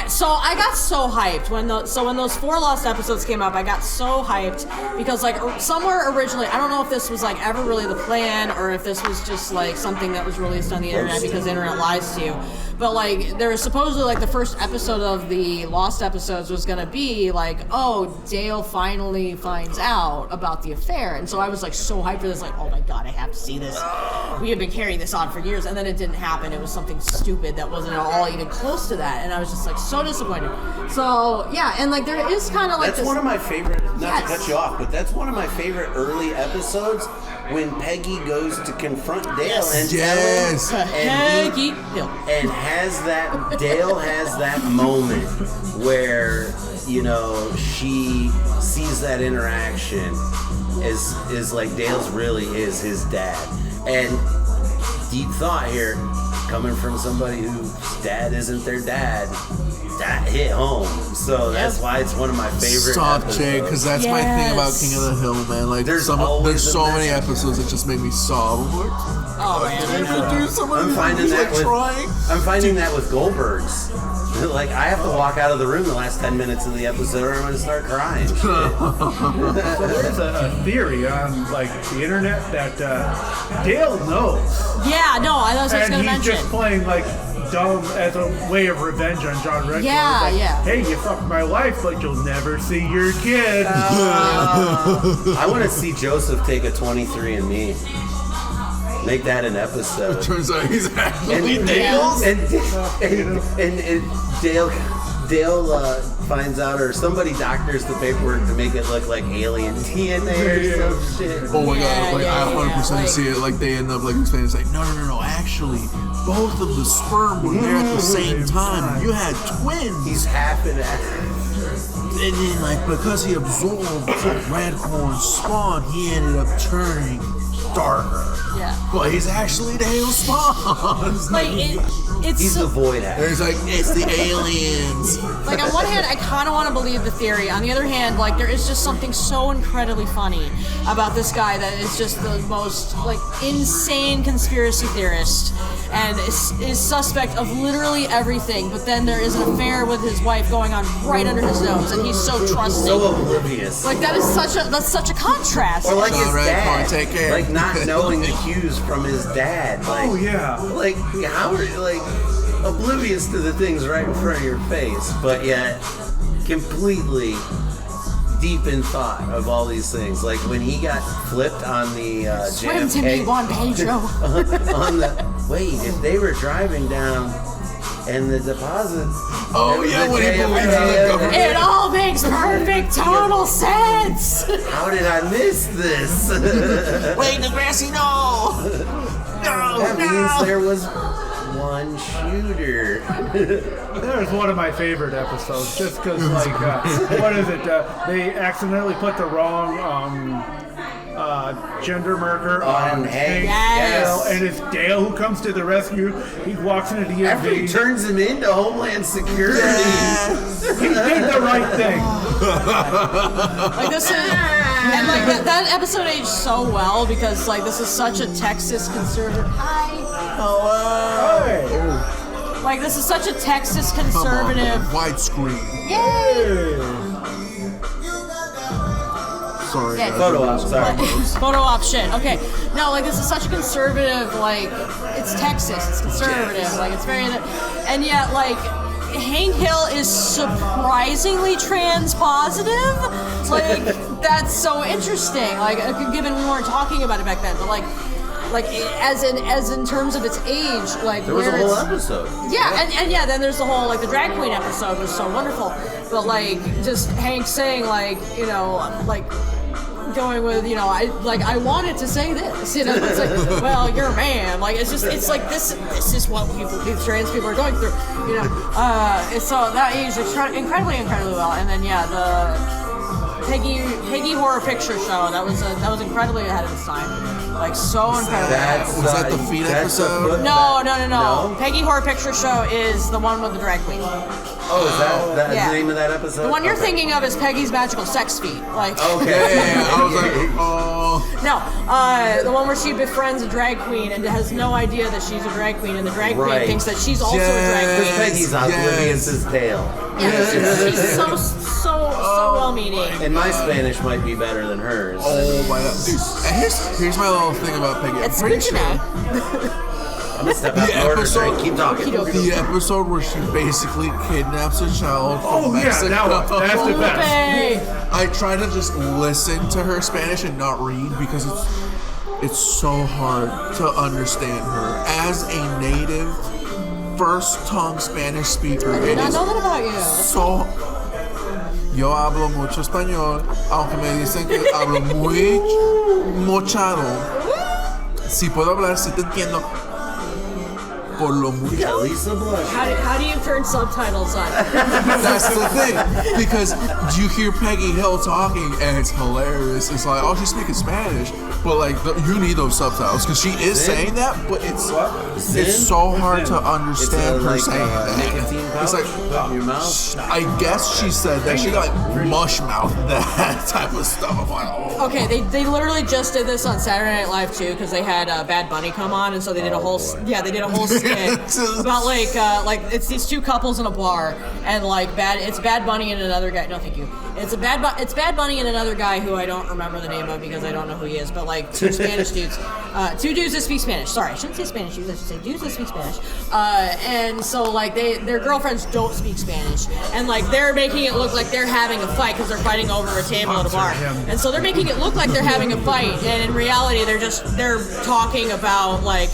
So I got so hyped when those 4 lost episodes came up. I got so hyped because like somewhere originally, I don't know if this was like ever really the plan or if this was just like something that was released on the internet because the internet lies to you. But like there was supposedly like the first episode of the lost episodes was gonna be like, oh, Dale finally finds out about the affair, and so I was like so hyped for this, like, oh my god, I have to see this. We have been carrying this on for years, and then it didn't happen. It was something stupid that wasn't at all even close to that, and I was just like so disappointed. So yeah, and like there is kind of like That's this. one of my favorite, not Yes. to cut you off, but that's one of my favorite early episodes when Peggy goes to confront Dale and Yes. tell him, and Peggy Hill. and Dale has that moment where, you know, she sees that interaction is like Dale's really is his dad. And deep thought here, coming from somebody whose dad isn't their dad, that hit home. So that's why it's one of my favorite Soft episodes. Jay, because that's my thing about Yes. King of the Hill, man. Like There's there's always so a many message. episodes that just make me sob. I'm like, Oh man, I know. do some of I'm these finding movies, that like, with trying. I'm finding that with Goldberg's. Like I have to walk out of the room the last 10 minutes of the episode, or I'm gonna start crying. Shit. So there's a theory on like the internet that Dale knows, Yeah, no, I was just and gonna he's mention. just playing like dumb as a way of revenge on John Redcore. Yeah, It's like, yeah. Hey, you fucked my wife, but you'll never see your kid. I want to see Joseph take a 23andMe. Make that an episode. Turns out he's actually And Dale. and Dale finds out, or somebody doctors the paperwork to make it look like alien DNA or some shit. Oh my Yeah, god, like yeah, I 100% yeah. see it. Like they end up like explaining, it's like, no. Actually, both of the sperm were there at the same time. You had twins. He's half an ass. And then, like, because he absorbed Radcorn's spawn, he ended up turning darker. Yeah. But he's actually the Hale spawn. Like it's He's so, the void ass. There's like, it's the aliens. like on one hand, I kind of want to believe the theory. On the other hand, like there is just something so incredibly funny about this guy that is just the most like insane conspiracy theorist and is suspect of literally everything. But then there is an affair with his wife going on right under his nose, and he's so trusting. So oblivious. Like that's such a contrast. Or like his Sean dad, Radcliffe, take care. like not knowing the cues from his dad. Like, Oh yeah. like how are you like oblivious to the things right in front of your face, but yet completely deep in thought of all these things. Like when he got flipped on the Swim to JFK me, Juan Pedro. on the wait, if they were driving down and the deposit. Oh, it was yeah, the when he JFK, believes in the government. It all makes perfect total sense. How did I miss this? Wait, Degrassi, no! No, That means there was one shooter. There's one of my favorite episodes, just because, like, what is it? They accidentally put the wrong gender marker on Hank. Yes. Dale, and it's Dale who comes to the rescue. He walks into the After he DMV. turns him into Homeland Security. He did the right thing. Like this is, and like that episode aged so well because like this is such a Texas conservative. Hey. Like this is such a Texas Come on, conservative. widescreen. Yay! Sorry. Yeah. guys. Photo op, sorry. Photo op shit. Okay. No, like this is such a conservative, like it's Texas, it's conservative, like it's very, and yet like Hank Hill is surprisingly trans positive. Like that's so interesting. Like given we weren't talking about it back then, but like as in terms of its age, like There was a where whole it's- episode. yeah, and yeah, then there's the whole like the drag queen episode was so wonderful, but like just Hank saying like like going with I wanted to say this, it's like well you're a man, like it's like this is what these trans people are going through, and so that aged incredibly well, and then yeah the Peggy Horror Picture Show that was incredibly ahead of its time, like so incredibly. Was that the feet that's the episode? foot- No. No? Peggy Horror Picture Show is the one with the drag queen. Oh, is that Yeah. the name of that episode? The one you're Okay. thinking of is Peggy's Magical Sex Feet. Like, Okay. Yeah, I was like, oh. no, the one where she befriends a drag queen and has no idea that she's a drag queen, and the drag queen Right. thinks that she's also a drag Because queen. Peggy's oblivious as tail. Yeah, she's so well-meaning. And my Spanish might be better than hers. Oh my god. Dude, and here's my little thing about Peggy. It's I'm pretty good to sure know. I'm gonna step out the and order a episode- drink. Keep talking. the episode where she basically kidnaps a child from Oh, yeah, Mexico. that one. That's the best. Hey. I try to just listen to her Spanish and not read because it's so hard to understand her. As a native first tongue Spanish speaker, I did it not is know that about you. so. Yo hablo mucho español, aunque me dicen que hablo muy mochado. Si puedo hablar, si te entiendo. Por lo mucho. Yeah, Lisa Blush. How do you turn subtitles on? That's the thing, because you hear Peggy Hill talking and it's hilarious. It's like, oh, she's speaking Spanish, but like you need those subtitles because she is saying that, but it's so hard to understand her like saying that. nicotine pouch It's like, put in your mouth. I guess she said that she got mush mouth that type of stuff. I'm like, oh. Okay, they literally just did this on Saturday Night Live too because they had Bad Bunny come on, and so they did a whole skit about like it's these two couples in a bar, and like it's Bad Bunny and another guy. No, thank you. It's Bad Bunny and another guy who I don't remember the name of because I don't know who he is, but like two Spanish dudes, two dudes that speak Spanish. Sorry, I shouldn't say Spanish dudes. I should say dudes that speak Spanish. And so like their girlfriends don't speak Spanish, and like they're making it look like they're having a fight because they're fighting over a table at a bar, and so they're making it look like they're having a fight, and in reality they're talking about like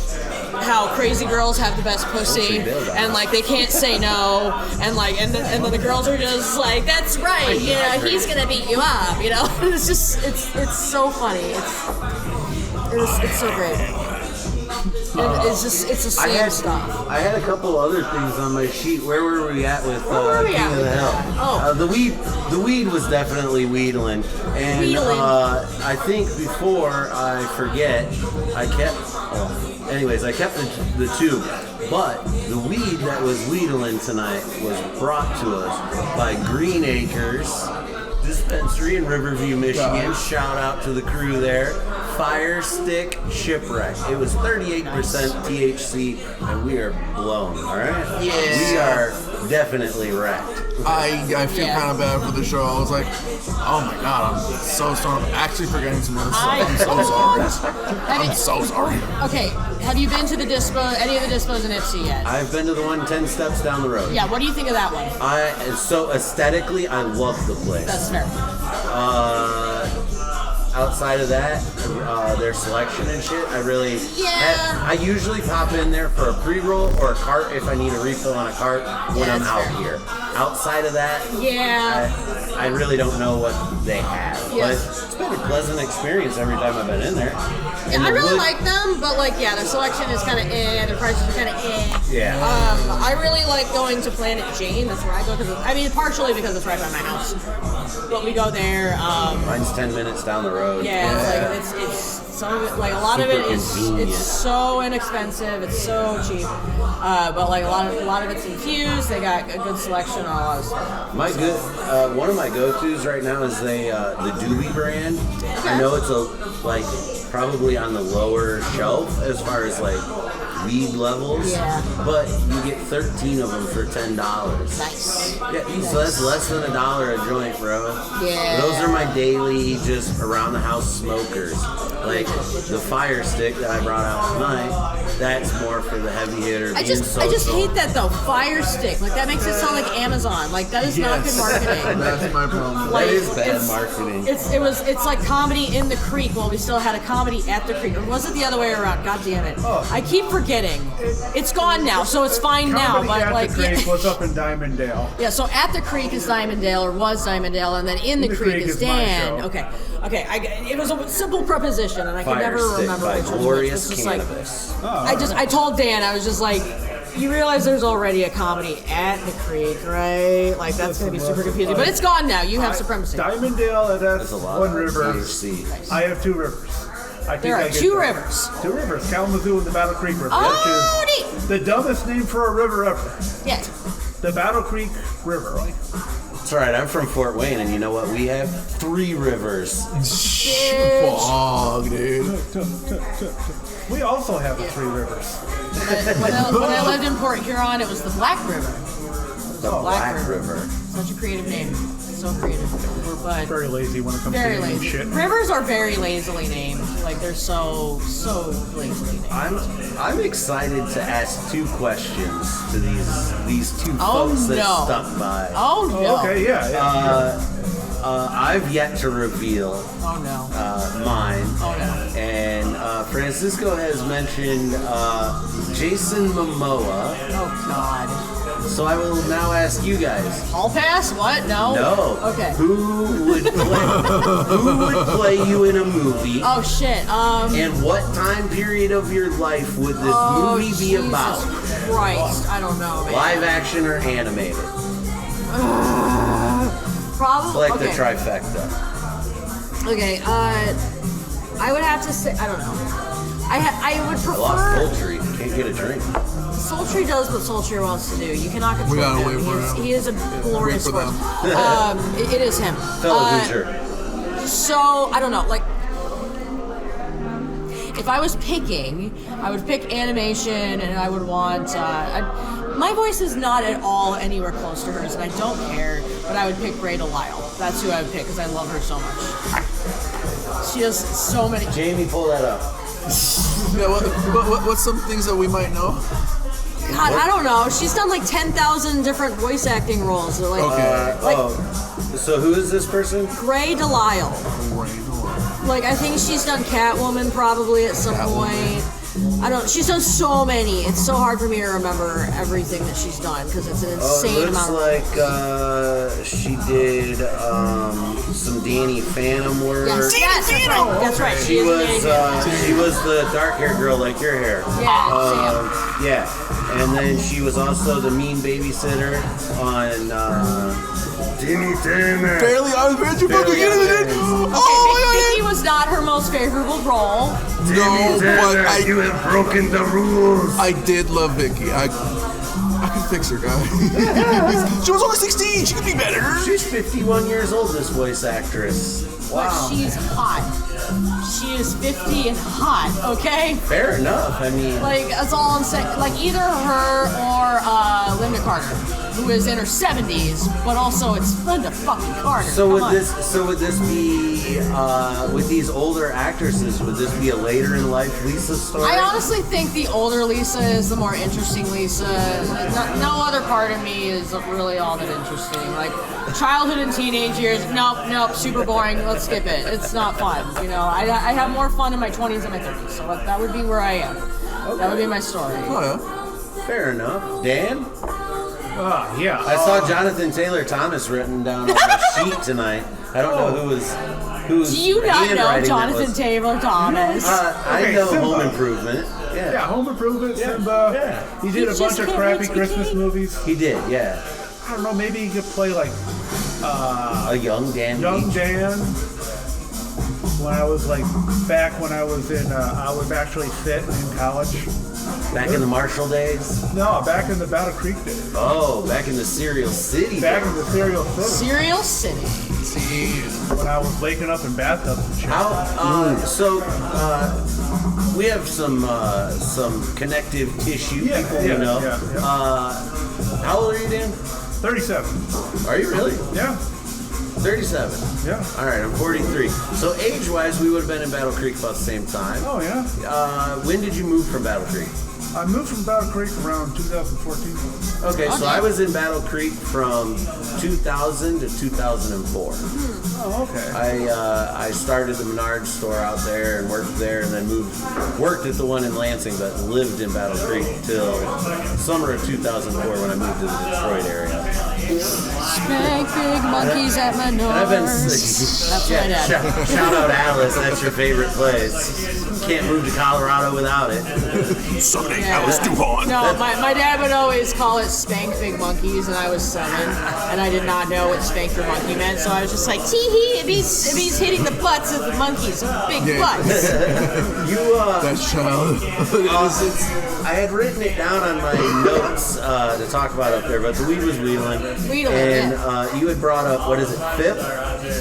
how crazy girls have the best pussy, and like they can't say no, and like and then the girls are just like, that's right, you know, he's gonna beat you up, you know. It's just it's so funny. It's so great. And it's the same stuff. I had a couple other things on my sheet. Where were we at with Where were we King at of the with Hill? that? The weed was definitely Weedling. And Weedling. I think before I forget, I kept the tube. But the weed that was Weedling tonight was brought to us by Green Acres Dispensary in Riverview, Michigan. Shout out to the crew there. Fire Stick Shipwreck. It was 38% THC, and we are blown. All right. Yeah. We are definitely wrecked. I feel kind of bad for the show. I was like, oh my god, I'm so sorry. I'm actually forgetting some other stuff. I'm so sorry. I'm so sorry. Okay, have you been to the any of the dispos in Ipsy yet? I've been to the one 10 steps down the road. Yeah, what do you think of that one? So aesthetically, I love the place. That's fair. Outside of that, their selection and shit, I usually pop in there for a pre-roll or a cart if I need a refill on a cart when I'm out here. Outside of that, I really don't know what they have. But it's been a pleasant experience every time I've been in there. Yeah, I really like them, but like, their selection is kind of their prices are kind of Yeah. I really like going to Planet Jane. That's where I go partially because it's right by my house. But we go there. Mine's 10 minutes down the road. Yeah, it's some of it, like a lot of it is convenient. it's so inexpensive. It's so cheap. But like a lot of it's infused. They got a good selection on a lot of stuff. One of my go-tos right now is the Doobie brand. I know it's probably on the lower shelf as far as like weed levels, but you get 13 of them for $10. Nice. Yeah, so that's less than $1 a joint, bro. Yeah. Those are my daily, just around the house smokers. Like the Fire Stick that I brought out tonight, that's more for the heavy hitter. I just hate that though. Fire Stick, like that makes it sound like Amazon. Like that is not good marketing. That's my problem. Like, That is bad it's- marketing. It's like comedy in the creek while we still had a comedy at the creek. Or was it the other way around? God damn it. I keep forgetting. It's gone now, so it's fine now. Comedy But at like, the Creek was up in Diamonddale. yeah, so at the creek is Diamonddale, or was Diamonddale, and then in the creek is my Dan. show. Okay. It was a simple preposition, and I could Fire never Stick remember by which was which. Glorious It's just like, Cannabis. I told Dan, I was just like, you realize there's already a comedy at the creek, right? Like that's gonna be super confusing. But it's gone now. You have supremacy. Diamonddale, that's a lot one of river. THC. I have two rivers. I think There I are get two that. rivers. Two rivers, Kalamazoo and the Battle Creek River, Oh, which neat. is the dumbest name for a river ever. Yeah. The Battle Creek River. That's right. I'm from Fort Wayne, and you know what? We have 3 rivers. Fuck, dude. We also have the 3 rivers. When I lived in Port Huron, it was the Black River. The Black River. Such a creative name. So creative. But Very lazy when it comes very to naming lazy. shit. Rivers are very lazily named. Like they're so lazily named. I'm excited to ask 2 questions to these 2 Oh, folks that no. stuck by. Oh no. Okay, yeah. I've yet to reveal Oh no. mine. Oh no. And Francisco has mentioned Jason Momoa. Oh god. So I will now ask you guys. Hall pass? What? No. No. Okay. Who would play you in a movie? Oh shit. And what time period of your life would this movie be Jesus about? Christ. I don't know, man. Live action or animated? Probably. It's like okay. the trifecta. Okay. I would have to say. I don't know. I would I lost prefer. poultry. Can't get a drink. Sultry does what Sultry wants to do. You cannot control We gotta him. wait for him. He is a glorious Wait for force. them. It is him. Fellow Hoosier. So I don't know. Like, if I was picking, I would pick animation, and I would want. My voice is not at all anywhere close to hers, and I don't care. But I would pick Bray Delisle. That's who I would pick because I love her so much. She has so many. Jamie, pull that up. Yeah, what's some things that we might know? God, I don't know. She's done like 10,000 different voice acting roles. So, like, Okay. So who is this person? Bray Delisle. Like, I think she's done Catwoman probably at some point. She's done so many. It's so hard for me to remember everything that she's done because it's an insane looks amount. like she did some Danny Phantom work. Yes, that's right. She was the dark-haired girl like your hair. Yeah, Yeah, and then she was also the mean babysitter on Timmy Turner. Barely Odd Adventure. Fucking get it in. Oh Vicky was not her most favorable role. No, but you have broken the rules. I did love Vicky. I can fix her, guys. She was only 16. She could be better. She's 51 years old, this voice actress. But she's hot. She is 50 and hot, okay? Fair enough. I mean, Like, that's all I'm saying. Like, either her or Linda Carter, who is in her 70s, but also it's Linda fucking Carter. so Come would on. this be with these older actresses? Would this be a later in life Lisa story? I honestly think the older Lisa is the more interesting Lisa. No other part of me is really all that interesting. Like, childhood and teenage years, nope, super boring. Let's skip it. It's not fun. You know, I have more fun in my 20s and my 30s, so that would be where I am. That would be my story. Oh, yeah. Fair enough. Dan? Yeah. I saw Jonathan Taylor Thomas written down on the sheet tonight. I don't know who's Do you not know handwriting that Jonathan was. Taylor Thomas? I Okay, know Simba. Home Improvement. Yeah, Home Improvement, Simba. yeah. He did a He bunch just of can't crappy wait to Christmas be- movies. He did, yeah. I don't know, maybe he could play like A young Dan Young Beach. Dan. When I was like back when I was in, I was actually fit in college. Back in the Marshall days. No, back in the Battle Creek days. Oh, back in the Cereal City. Back in the Serial City. Serial City. See, When I was waking up in bathtubs and shit. We have some connective tissue Yeah, people yeah, we know. yeah. How old are you, Dan? 37. Are you really? Yeah. 37. Yeah. All right, I'm 43. So age-wise, we would have been in Battle Creek about the same time. Oh yeah. When did you move from Battle Creek? I moved from Battle Creek around 2014. Okay, so I was in Battle Creek from 2000 to 2004. Oh, okay. I started the Menards store out there and worked there, and then worked at the one in Lansing, but lived in Battle Creek till summer of 2004 when I moved to the Detroit area. Spank big monkeys at my And I've been That's my dad. shout out Alice, that's your favorite place. Can't move to Colorado without it. Sunday, Yeah. Alice Duhon. No, my dad would always call it spank big monkeys, and I was 7, and I did not know what spank your monkey meant, so I was just like, tee-hee, it means hitting the butts of the monkeys, big Yeah. butts. That's child. I had written it down on my notes to talk about up there, but the weed was wheeling. Wheedling, And you had brought up, what is it, FIP?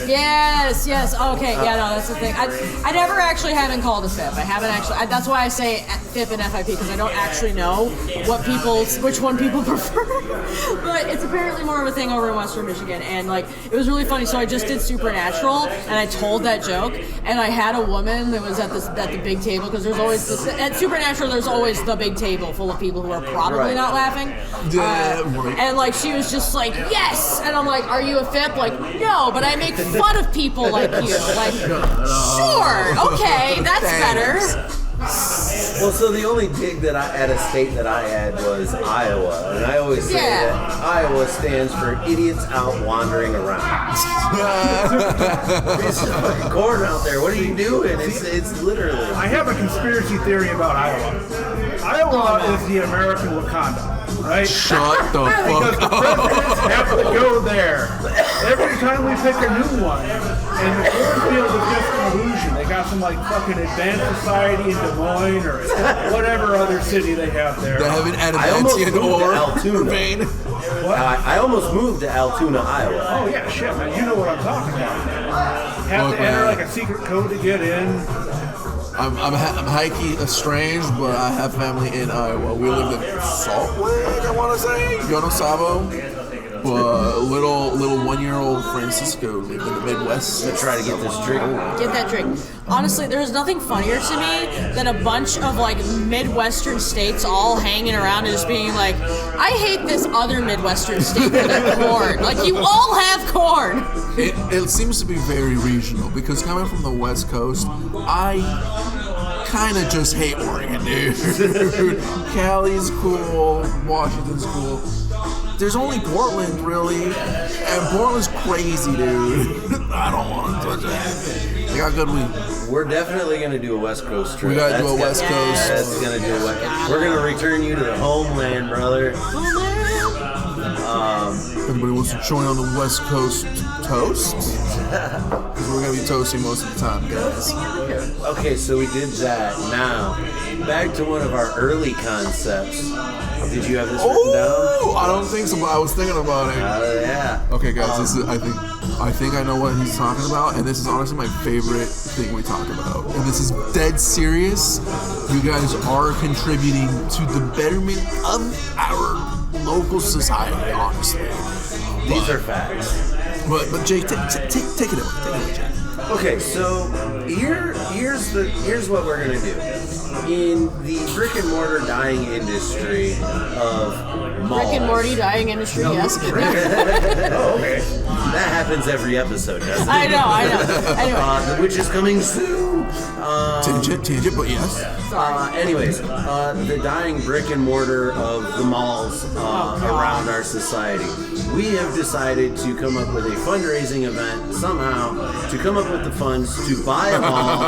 Yes. Okay. Yeah. No, that's the thing. I never actually haven't called a FIP. I haven't actually. That's why I say FIP and FIP because I don't actually know which one people prefer. But it's apparently more of a thing over in Western Michigan, and like it was really funny. So I just did Supernatural, and I told that joke, and I had a woman that was at the big table because there's always at Supernatural there's always the big table full of people who are probably Right. not laughing. Yeah, right. And like she was just like yes, and I'm like, are you a FIP? Like no, but I make fun of people like you. Like sure, okay, that's better. Well, so the only dig that at a state that I had was Iowa, and I always say Yeah. that Iowa stands for idiots out wandering around. It's fucking corn out there. What are you doing? It's literally. I have a conspiracy theory about Iowa. Iowa is the American Wakanda, right? Shut the Because fuck the up. presidents have to go there every time we pick a new one. And the cornfield is just an illusion. They got some like fucking advanced society in Des Moines or whatever other city they have there. They have an I almost adamantium moved to ore. Altoona. vein. I almost moved to Altoona, Iowa. Oh yeah, shit, man. You know what I'm talking about. Have Look, to enter man. like a secret code to get in. I'm hikey strange, but I have family in Iowa. We lived in Salt Lake, I want to say, Yonosabo. But little 1-year-old Francisco lived in the Midwest. To try to get this drink. Get that drink. Honestly, there's nothing funnier to me than a bunch of like Midwestern states all hanging around and just being like, I hate this other Midwestern state for their corn. Like you all have corn. It seems to be very regional because coming from the West Coast, I kind of just hate Oregon, dude. Cali's cool, Washington's cool. There's only Portland, really, and Portland's crazy, dude. I don't want to touch it. They got good weed. We're definitely gonna do a West Coast trip. We gotta do a That's West Coast. That's gonna do a West. We're gonna return you to the homeland, brother. Anybody wants to join on the West Coast toast? Because we're gonna be toasting most of the time, guys. Okay, so we did that. Now, back to one of our early concepts. Did you have this written down? Oh, I don't think so, but I was thinking about it. Yeah. Okay, guys, this is, I think I know what he's talking about, and this is honestly my favorite thing we talk about. And this is dead serious. You guys are contributing to the betterment of our local society, honestly. These are facts. But Jake, take it away, Jake. Okay, so here's what we're gonna do. In the brick and mortar dyeing industry of malls, Rick and Morty dying industry, yes. Oh, okay. That happens every episode, doesn't it? I know. Anyway. Which is coming soon. Tangent, but yes. Anyways, the dying brick and mortar of the malls around our society. We have decided to come up with a fundraising event somehow to come up with the funds to buy a mall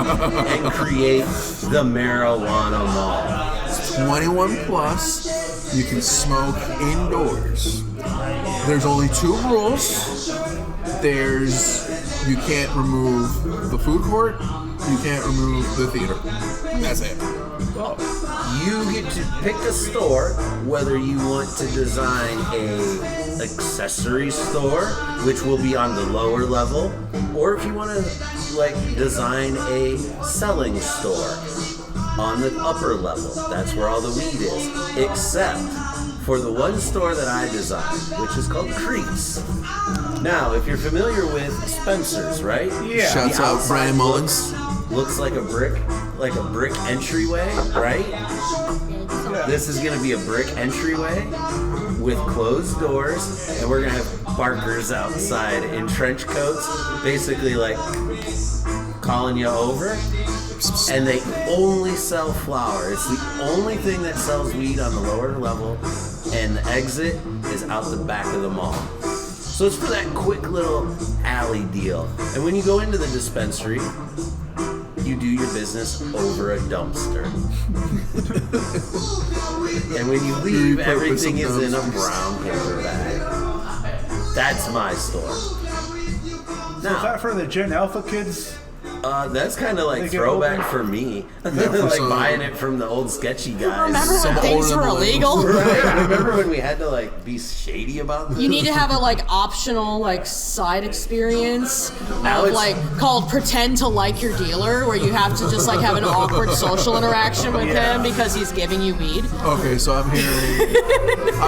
and create the marijuana mall. 21 plus, you can smoke indoors. There's only 2 rules. You can't remove the food court, you can't remove the theater. That's it. You get to pick a store, whether you want to design a accessory store, which will be on the lower level, or if you want to design a selling store on the upper level. That's where all the weed is, except for the one store that I designed, which is called Creeps. Now, if you're familiar with Spencer's, right? Yeah. Shouts The out outside Brandon Mullins. looks like a brick entryway, right? This is gonna be a brick entryway with closed doors, and we're gonna have barkers outside in trench coats, basically like calling you over. And they only sell flower. It's the only thing that sells weed on the lower level, and the exit is out the back of the mall. So it's for that quick little alley deal. And when you go into the dispensary, you do your business over a dumpster. And when you leave, everything is in a brown paper bag. That's my store. Is that for the Gen Alpha kids? That's kind of like They get throwback open? for me. for Like some- buying it from the old sketchy guys. Remember Some when things older were illegal? Right? Remember when we had to be shady about them? You need to have a optional side experience Now of it's- called pretend to like your dealer, where you have to just have an awkward social interaction with him because he's giving you weed. Okay, so I'm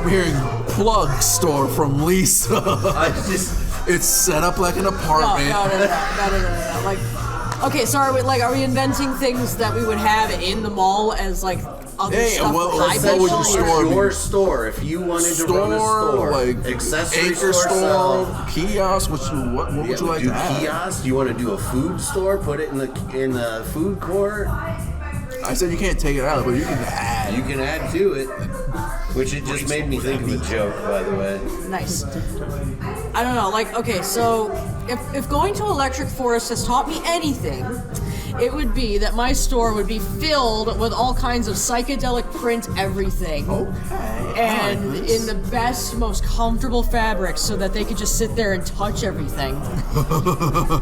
hearing plug store from Lisa. I just It's set up like an No. apartment. Okay, so are we inventing things that we would have in the mall as other Hey, stuff? what besides would your the store be? your store. If you wanted to run a store, accessory acre store, sell- kiosk. What would you like do to have? kiosks? Do you want to do a food store? Put it in the food court. I said you can't take it out, but you can add. You can add to it. Which it just made me think of a joke, by the way. Nice. I don't know, okay, so if going to Electric Forest has taught me anything, it would be that my store would be filled with all kinds of psychedelic print everything. Okay. And in the best, most comfortable fabrics so that they could just sit there and touch everything.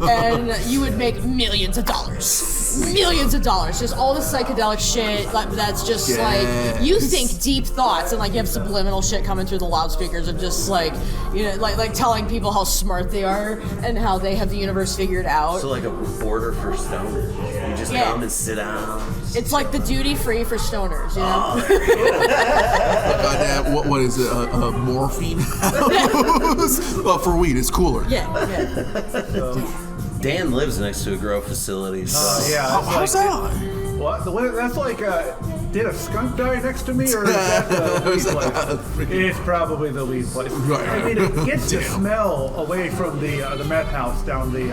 And you would make millions of dollars. Millions of dollars. Just all the psychedelic shit that's just you think deep thoughts and you have subliminal shit coming through the loudspeakers of just telling people how smart they are and how they have the universe figured out. So like a border for stoners. You just Yeah. come and sit down. It's like the duty free for stoners, you know? Goddamn, what is it? A morphine house? For weed, it's cooler. Yeah. Dan lives next to a grow facility, so Yeah. How's that? What? That's did a skunk die next to me, or is that the weed place? It's probably the weed place. Right. I mean, it gets the smell away from the meth house down the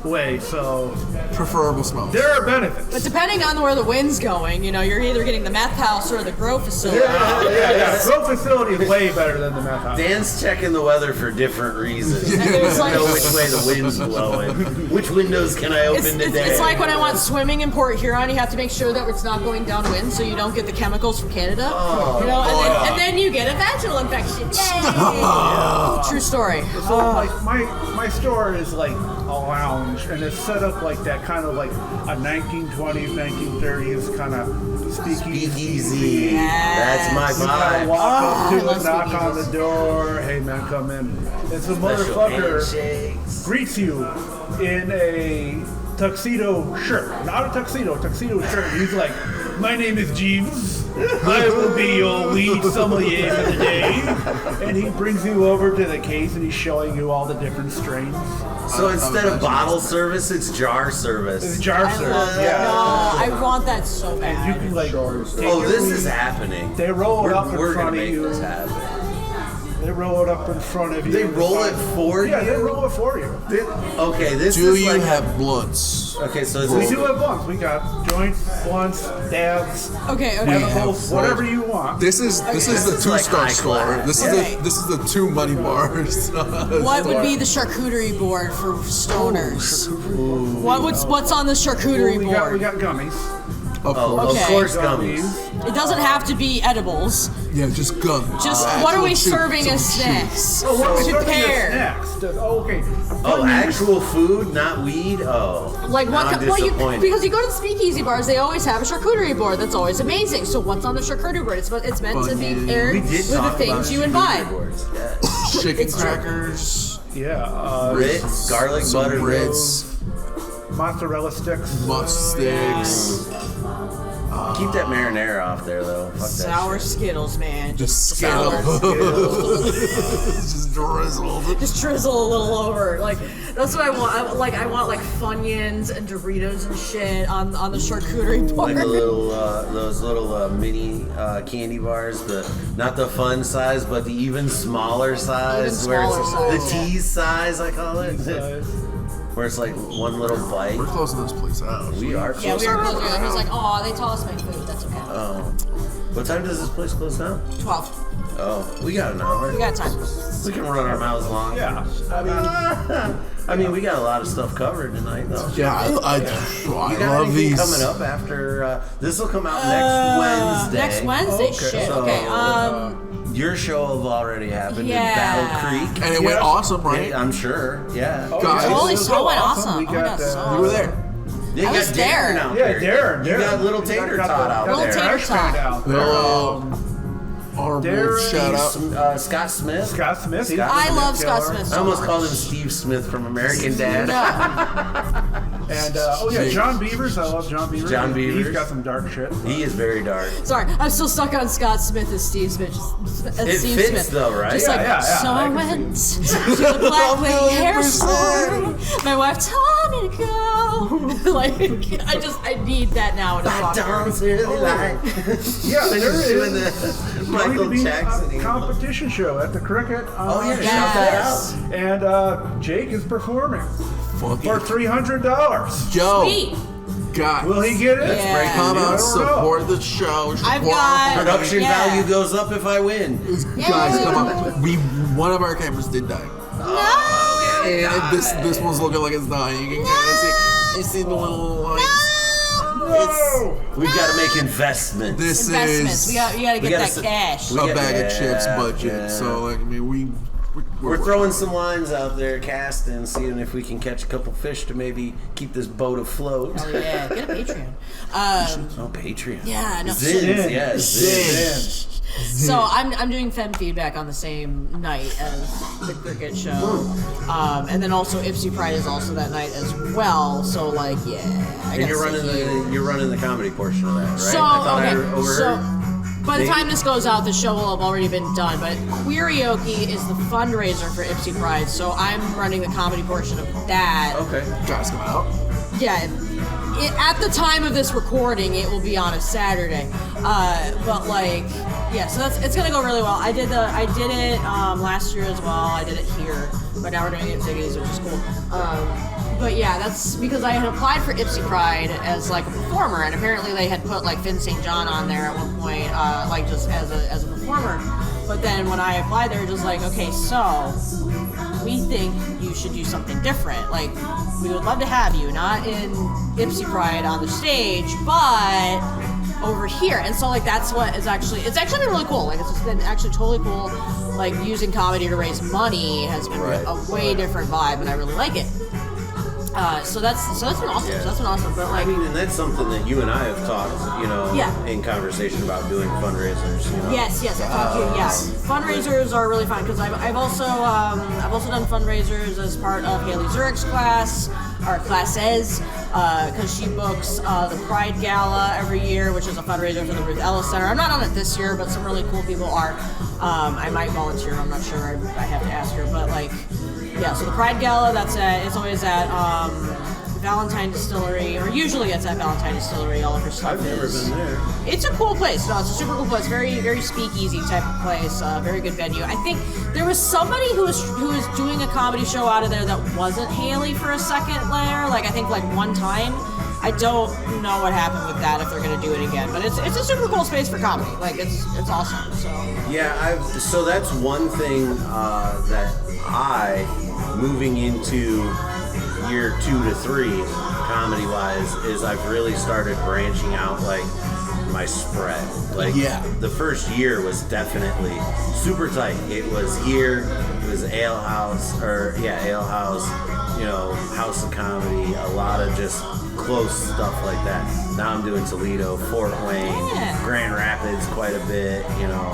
way, so Preferable smells. there are benefits. But depending on where the wind's going, you know, you're either getting the meth house or the grow facility. Yeah. Grow facility is way better than the meth house. Dan's checking the weather for different reasons. And there's I like, know which way the wind's blowing. Which windows can I open today? it's like when I went swimming in Port Huron, you have to make sure that it's not going downwind so you don't get the chemicals from Canada. You know, and then you get a vaginal infection. Yay! True story. So like my store is like a lounge, and it's set up like that, kind of like a 1920s, 1930s kind of speakeasy. Speakeasy. That's my You gotta vibe. walk up to I love it, knock on the speakeasies. door. Hey man, come in. And some Special motherfucker handshakes. greets you in a tuxedo shirt, not a tuxedo shirt. He's like, "My name is Jeeves. I will be your lead sommelier for the day." And he brings you over to the case, and he's showing you all the different strains. So instead of bottle service, it's jar service. It's jar I service, love yeah. No, I want that so And bad. you can like, take Oh, your this weed. is happening. They roll it up in We're front gonna of make you. this happen. They roll it up in front of you. They roll it for Yeah, you? they roll it for you. Okay, this Do is you like have blunts? Okay, so We this do is have blunts. We got joints, blunts, dabs, Okay. edibles, have whatever you want. This is the This is like 2-star high store. class. This Okay. is this is the 2 money bars. What would be the charcuterie board for stoners? What's on the charcuterie we board? got gummies. Of Oh, course. of Okay. course gummies. It doesn't have to be edibles. Yeah, just gum. Just what are we Actual serving chew- as some snacks? Oh, what are we To serving as pair. snacks? Oh, okay. Oh, actual food, not weed? Oh. Like what? Now I'm Well, disappointed. because you go to the speakeasy bars, they always have a charcuterie board. That's always amazing. So what's on the charcuterie board? It's meant to be Fucking- paired we with did the talk things about you charcuterie imbibe. boards. Yeah. Chicken It's true. crackers, Yeah. Ritz, garlic some butter Ritz, Mozzarella sticks. mustard sticks, Keep that marinara off there, though. Fuck that Sour shit. Skittles, man. just Sour Skittles, just drizzled. Just drizzle a little over. Like that's what I want. I want like Funyuns and Doritos and shit on the charcuterie board. Like a little, those little mini candy bars, not the fun size, but the even smaller size, Even where it's smaller the size, yeah. tease size, I call it, where it's like one little bite. We're closing this place out. We are. Yeah, close. we were closing. I was like, oh, they tossed my food. That's okay. Oh. What time does this place close down? 12. Oh, we got an hour. We got time. We can run our mouths long. Yeah. I mean, we got a lot of stuff covered tonight, though. Yeah, I You got love anything these. coming up after? This will come out next Wednesday. Next Wednesday, Okay. shit. So, Okay. Your show will already happened Yeah. in Battle Creek. And it went awesome, right? Yeah, I'm sure. Yeah. Guys, Holy It was so went awesome. awesome. We Oh my got, God, so You were there. Yeah, you I got was there. Darren out Yeah, there. Darren. You got little tater tot out Little there. tater Trash tot. can out there. Hello. Honorable Darren, shout out. Scott Smith. Scott Smith. he's I a love Scott killer. Smith I so almost much. called him Steve Smith from American Dad. And oh yeah, John Beavers. I love John Beavers. John He's Beavers. got some dark shit. He is very dark. Sorry, I'm still stuck on Scott Smith as Steve Smith. It Steve fits Smith. though, right? Just like, Yeah, so I I can went to the Black Wing hair store. My wife told me to go. Like, I need that now in a song. Don's really like. Yeah, there Just doing is the going to Michael be Jackson. a competition show at the Cricket. Oh yeah, Yes. shout that out. And Jake is performing Fuck for it. $300. Yo, Sweet. guys, Will he get it? Yeah. come I out, don't know. support the show. I've support got- our Production Yeah. value goes up if I win. Guys, come on. One of our cameras did die. Oh, yeah, And this one's looking like it's dying. You can kind of see, it's in the little like. No! We've got to make investments. This Investments. is You gotta We get gotta that s- cash. we- a bag of chips Yeah, budget. yeah. So like, I mean, We're throwing some lines out there, casting, seeing if we can catch a couple fish to maybe keep this boat afloat. Oh yeah, get a Patreon. Oh, Patreon. Yeah, no. Zins, yes. Zins. So I'm doing Fem Feedback on the same night as the Cricket show, and then also Ipsy Pride is also that night as well. So like, yeah, I And gotta you're see running the comedy portion of that, right? So I thought I okay, overheard. so by the Maybe. time this goes out, the show will have already been done. But Queerioke is the fundraiser for Ipsy Pride, so I'm running the comedy portion of that. Okay. guys come out. Yeah. At the time of this recording, it will be on a Saturday. But like, yeah, so it's gonna go really well. I did it last year as well. I did it here, but now we're doing it in Ziggy's, which is cool. But yeah, that's because I had applied for Ipsy Pride as like a performer, and apparently they had put like Finn St. John on there at one point, like just as a performer. But then when I applied, they were just like, okay, so we think you should do something different. Like, we would love to have you, not in Ipsy Pride on the stage, but over here. And so like that's what is actually, it's actually been really cool. Like, it's just been actually totally cool. Like, using comedy to raise money has been a way different vibe, and I really like it. So that's been awesome. Yeah. So that's been awesome. But like, I mean, and that's something that you and I have talked, you know, in conversation about doing fundraisers. You know? Yes, I talked to you. Yeah, fundraisers are really fun because I've also done fundraisers as part of Haley Zurich's class, or classes, because she books the Pride Gala every year, which is a fundraiser for the Ruth Ellis Center. I'm not on it this year, but some really cool people are. I might volunteer. I'm not sure. I have to ask her, but like. Yeah, so the Pride Gala, it's always at Valentine Distillery, or usually it's at Valentine Distillery. All of her stuff I've never been there. It's a cool place. No, it's a super cool place. Very, very speakeasy type of place. Very good venue. I think there was somebody who was doing a comedy show out of there that wasn't Haley for a second there. Like, I think like one time. I don't know what happened with that, if they're gonna do it again. But it's a super cool space for comedy. Like, it's awesome. So Yeah, so that's one thing that moving into year 2 to 3, comedy-wise, is I've really started branching out, like, my spread. Like, the first year was definitely super tight. It was here, it was Ale House, you know, House of Comedy, a lot of just close stuff like that. Now I'm doing Toledo, Fort Wayne, Grand Rapids quite a bit, you know.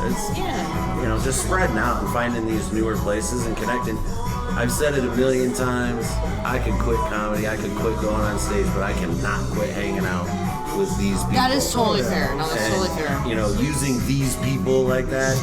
It's, you know, just spreading out and finding these newer places and connecting. I've said it a million times, I could quit comedy, I could quit going on stage, but I cannot quit hanging out with these people. that is totally fair. No, that's totally fair. You know, using these people like that,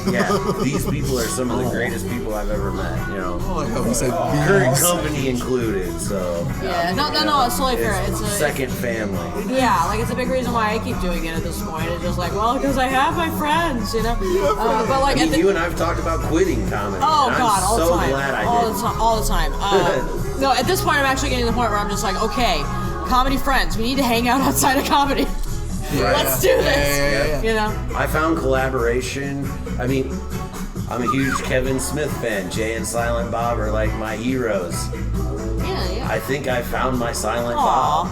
these people are some of the greatest people I've ever met, you know. Like how we said, Current company included, so. No, it's totally fair. It's a second family. Yeah, like, it's a big reason why I keep doing it at this point. It's just like, well, because I have my friends, you know. But like, I mean, you and I've talked about quitting comedy. Oh and God, all I'm the so time. glad I did. All the time. No, at this point, I'm actually getting to the point where I'm just like, okay, comedy friends, we need to hang out outside of comedy. Let's do this. You know. I found collaboration. I mean, I'm a huge Kevin Smith fan. Jay and Silent Bob are like my heroes. Yeah. I think I found my Silent Bob.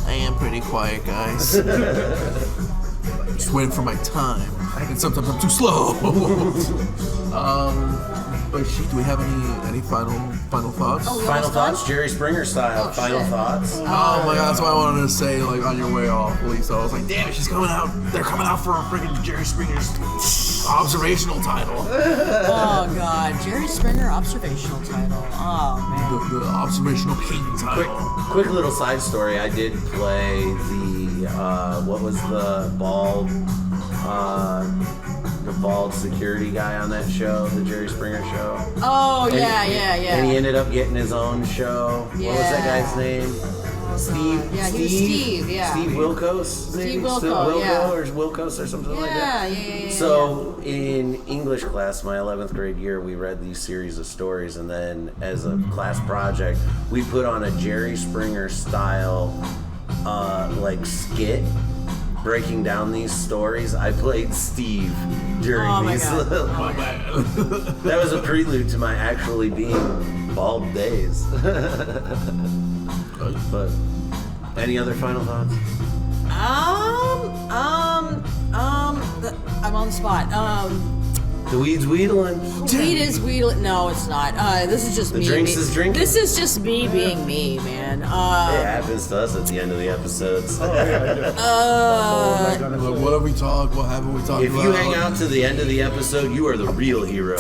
I am pretty quiet, guys. Just waiting for my time. And sometimes I'm too slow. But do we have any final thoughts? Final thoughts, Jerry Springer style. Final thoughts. Oh my God, that's what I wanted to say, like, on your way off, Lisa. I was like, damn it, she's coming out. They're coming out for a freaking Jerry Springer's observational title. Oh God, Jerry Springer observational title. Oh man. The observational king title. Quick little side story. I did play the what was the bald security guy on that show, the Jerry Springer show. Oh And- yeah. And he ended up getting his own show. What was that guy's name? Steve. Yeah, he was Steve, yeah. Steve Wilkos. maybe? Wilco, Still Wilco yeah. or Wilkos or something like that. Yeah. So in English class, my 11th grade year, we read these series of stories, and then as a class project, we put on a Jerry Springer style, like skit, breaking down these stories. I played Steve during these. That was a prelude to my actually being bald days. But any other final thoughts? I'm on the spot. The weed's wheedling. Weed is weed. No, it's not. This is just The me. drinks is drinking. This is just me being me, man. It happens to us at the end of the episodes. Like, what have we talked? What haven't we talked If about? you hang out to the end of the episode, you are the real hero.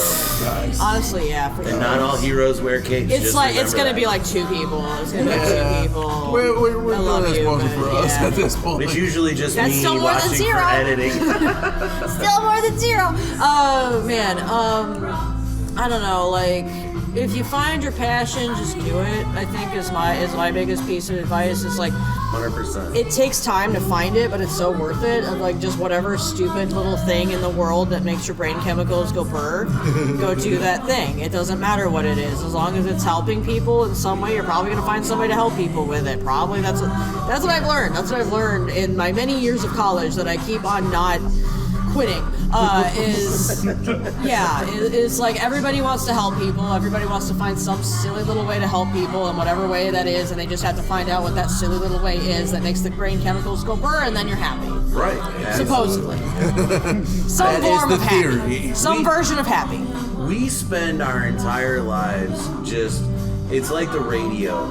Honestly, yeah. For And sure. not all heroes wear capes. It's just like it's remember gonna that. be like 2 people. It's gonna be 2 people. We're I love doing this you, mostly but for us yeah. at this point. It's usually just That's me still more than watching 0. for editing. Still more than 0. Oh man. I don't know. Like, if you find your passion, just do it. I think is my biggest piece of advice. Is like 100%. it takes time to find it, but it's so worth it. Of like just whatever stupid little thing in the world that makes your brain chemicals go burr, go do that thing. It doesn't matter what it is, as long as it's helping people in some way. You're probably gonna find somebody to help people with it. Probably that's what I've learned. That's what I've learned in my many years of college that I keep on not quitting. Is like everybody wants to help people. Everybody wants to find some silly little way to help people in whatever way that is, and they just have to find out what that silly little way is that makes the brain chemicals go burr, and then you're happy. Right. Supposedly. Some That is form the of happy. theory. Some version of happy. We spend our entire lives just, it's like the radio.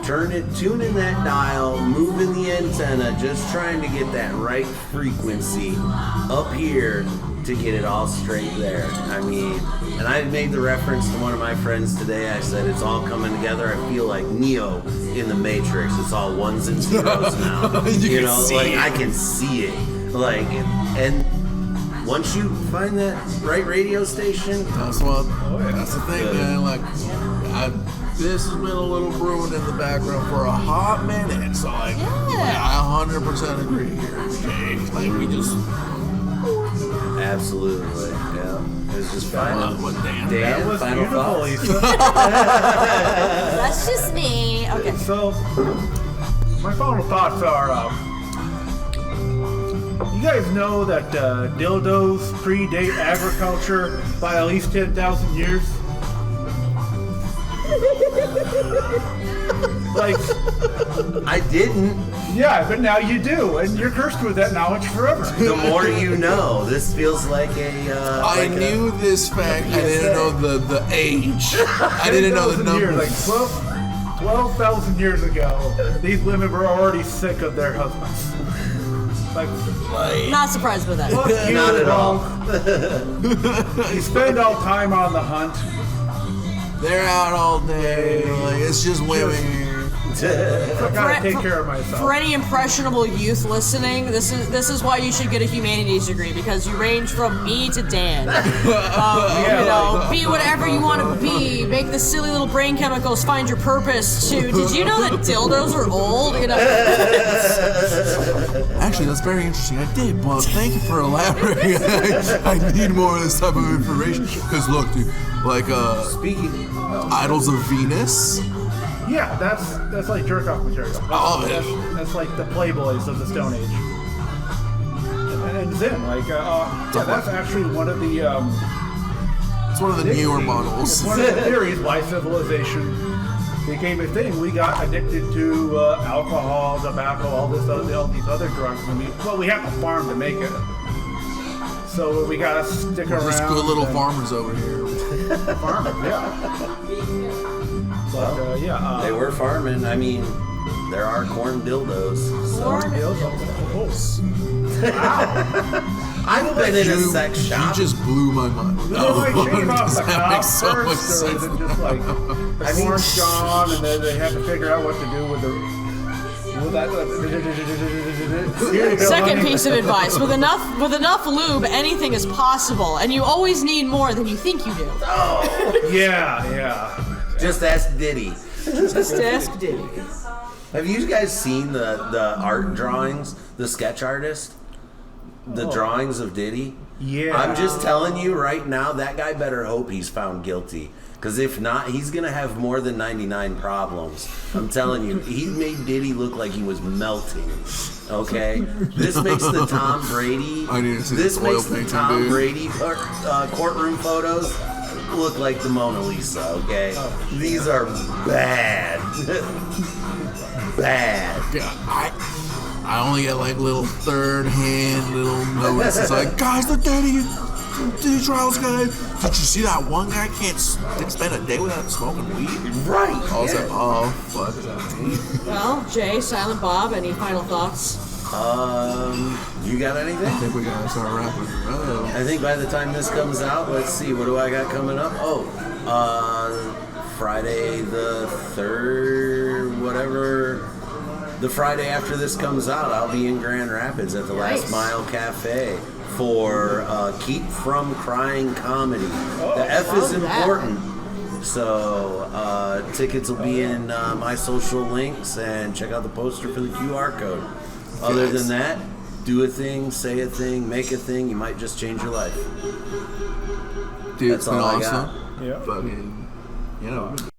Tune in that dial, moving the antenna, just trying to get that right frequency up here to get it all straight there. I mean, and I made the reference to one of my friends today. I said it's all coming together. I feel like Neo in the Matrix. It's all ones and zeros now. You can see like it. I can see it. Like, and once you find that right radio station, That's the thing, man. Like, this has been a little brewing in the background for a hot minute, so like, I 100% agree here, Jay. Like, we just absolutely, yeah. It's just final. what Dan? Dan, That was final beautiful, thoughts. Lisa. That's just me. Okay. So, my final thoughts are, you guys know that dildos predate agriculture by at least 10,000 years? Like, I didn't. yeah, but now you do, and you're cursed with that knowledge forever. The more you know. This feels like a. I knew this fact. I didn't know the age. I didn't know the 10,000 years, numbers. like 12,000 years ago, these women were already sick of their husbands. Like, Not surprised by that. fuck you, Not at all. Wrong. You spend all time on the hunt. They're out all day. Like, it's just women. I gotta take care of myself. For any impressionable youth listening, this is why you should get a humanities degree, because you range from me to Dan. Be whatever you want to be. Make the silly little brain chemicals find your purpose. Did you know that dildos are old? Actually, that's very interesting. I did, but thank you for elaborating. I need more of this type of information. Because look, dude, like Speaking. Idols of Venus. Yeah, that's like jerk off material. That's like the Playboys of the Stone Age. And Zen, like, that's actually one of the It's one of the newer models. one of the theories why civilization became a thing. We got addicted to alcohol, tobacco, all these other drugs. And we have to farm to make it. So we gotta stick around. Just good little and farmers over here. farm it, yeah. But They were farming. I mean, there are corn dildos. So. I've been in a sex shop. You just blew my mind. Like shave off the that top makes so much first, or is sense. it just like the corn's gone, and then they have to figure out what to do with the. Second piece of advice: with enough lube, anything is possible, and you always need more than you think you do. Yeah. Just ask Diddy. Just ask Diddy. Have you guys seen the art drawings? The sketch artist? The drawings of Diddy? Yeah. I'm just telling you right now, that guy better hope he's found guilty. Because if not, he's going to have more than 99 problems. I'm telling you, he made Diddy look like he was melting. Okay? This makes the Tom Brady... I need to see This this oil makes the painting, Tom dude. Brady courtroom photos look like the Mona Lisa, okay? These are bad. Bad. Yeah, I only get like little third-hand little notices like, guys, the Diddy trials guy. Did you see that one guy can't spend a day without smoking weed? Right. I was like, oh, fuck, is that me? Well, Jay, Silent Bob, any final thoughts? You got anything? I think we gotta start wrapping it up. I think by the time this comes out, let's see, what do I got coming up? Friday the 3rd, whatever. The Friday after this comes out, I'll be in Grand Rapids at the Last Nice. Mile Cafe for Keep From Crying Comedy. The F is love that. important. So tickets will be in my social links, and check out the poster for the QR code. Other than that, do a thing, say a thing, make a thing. You might just change your life. Dude, That's it's been all I awesome. got. Yeah. Fucking,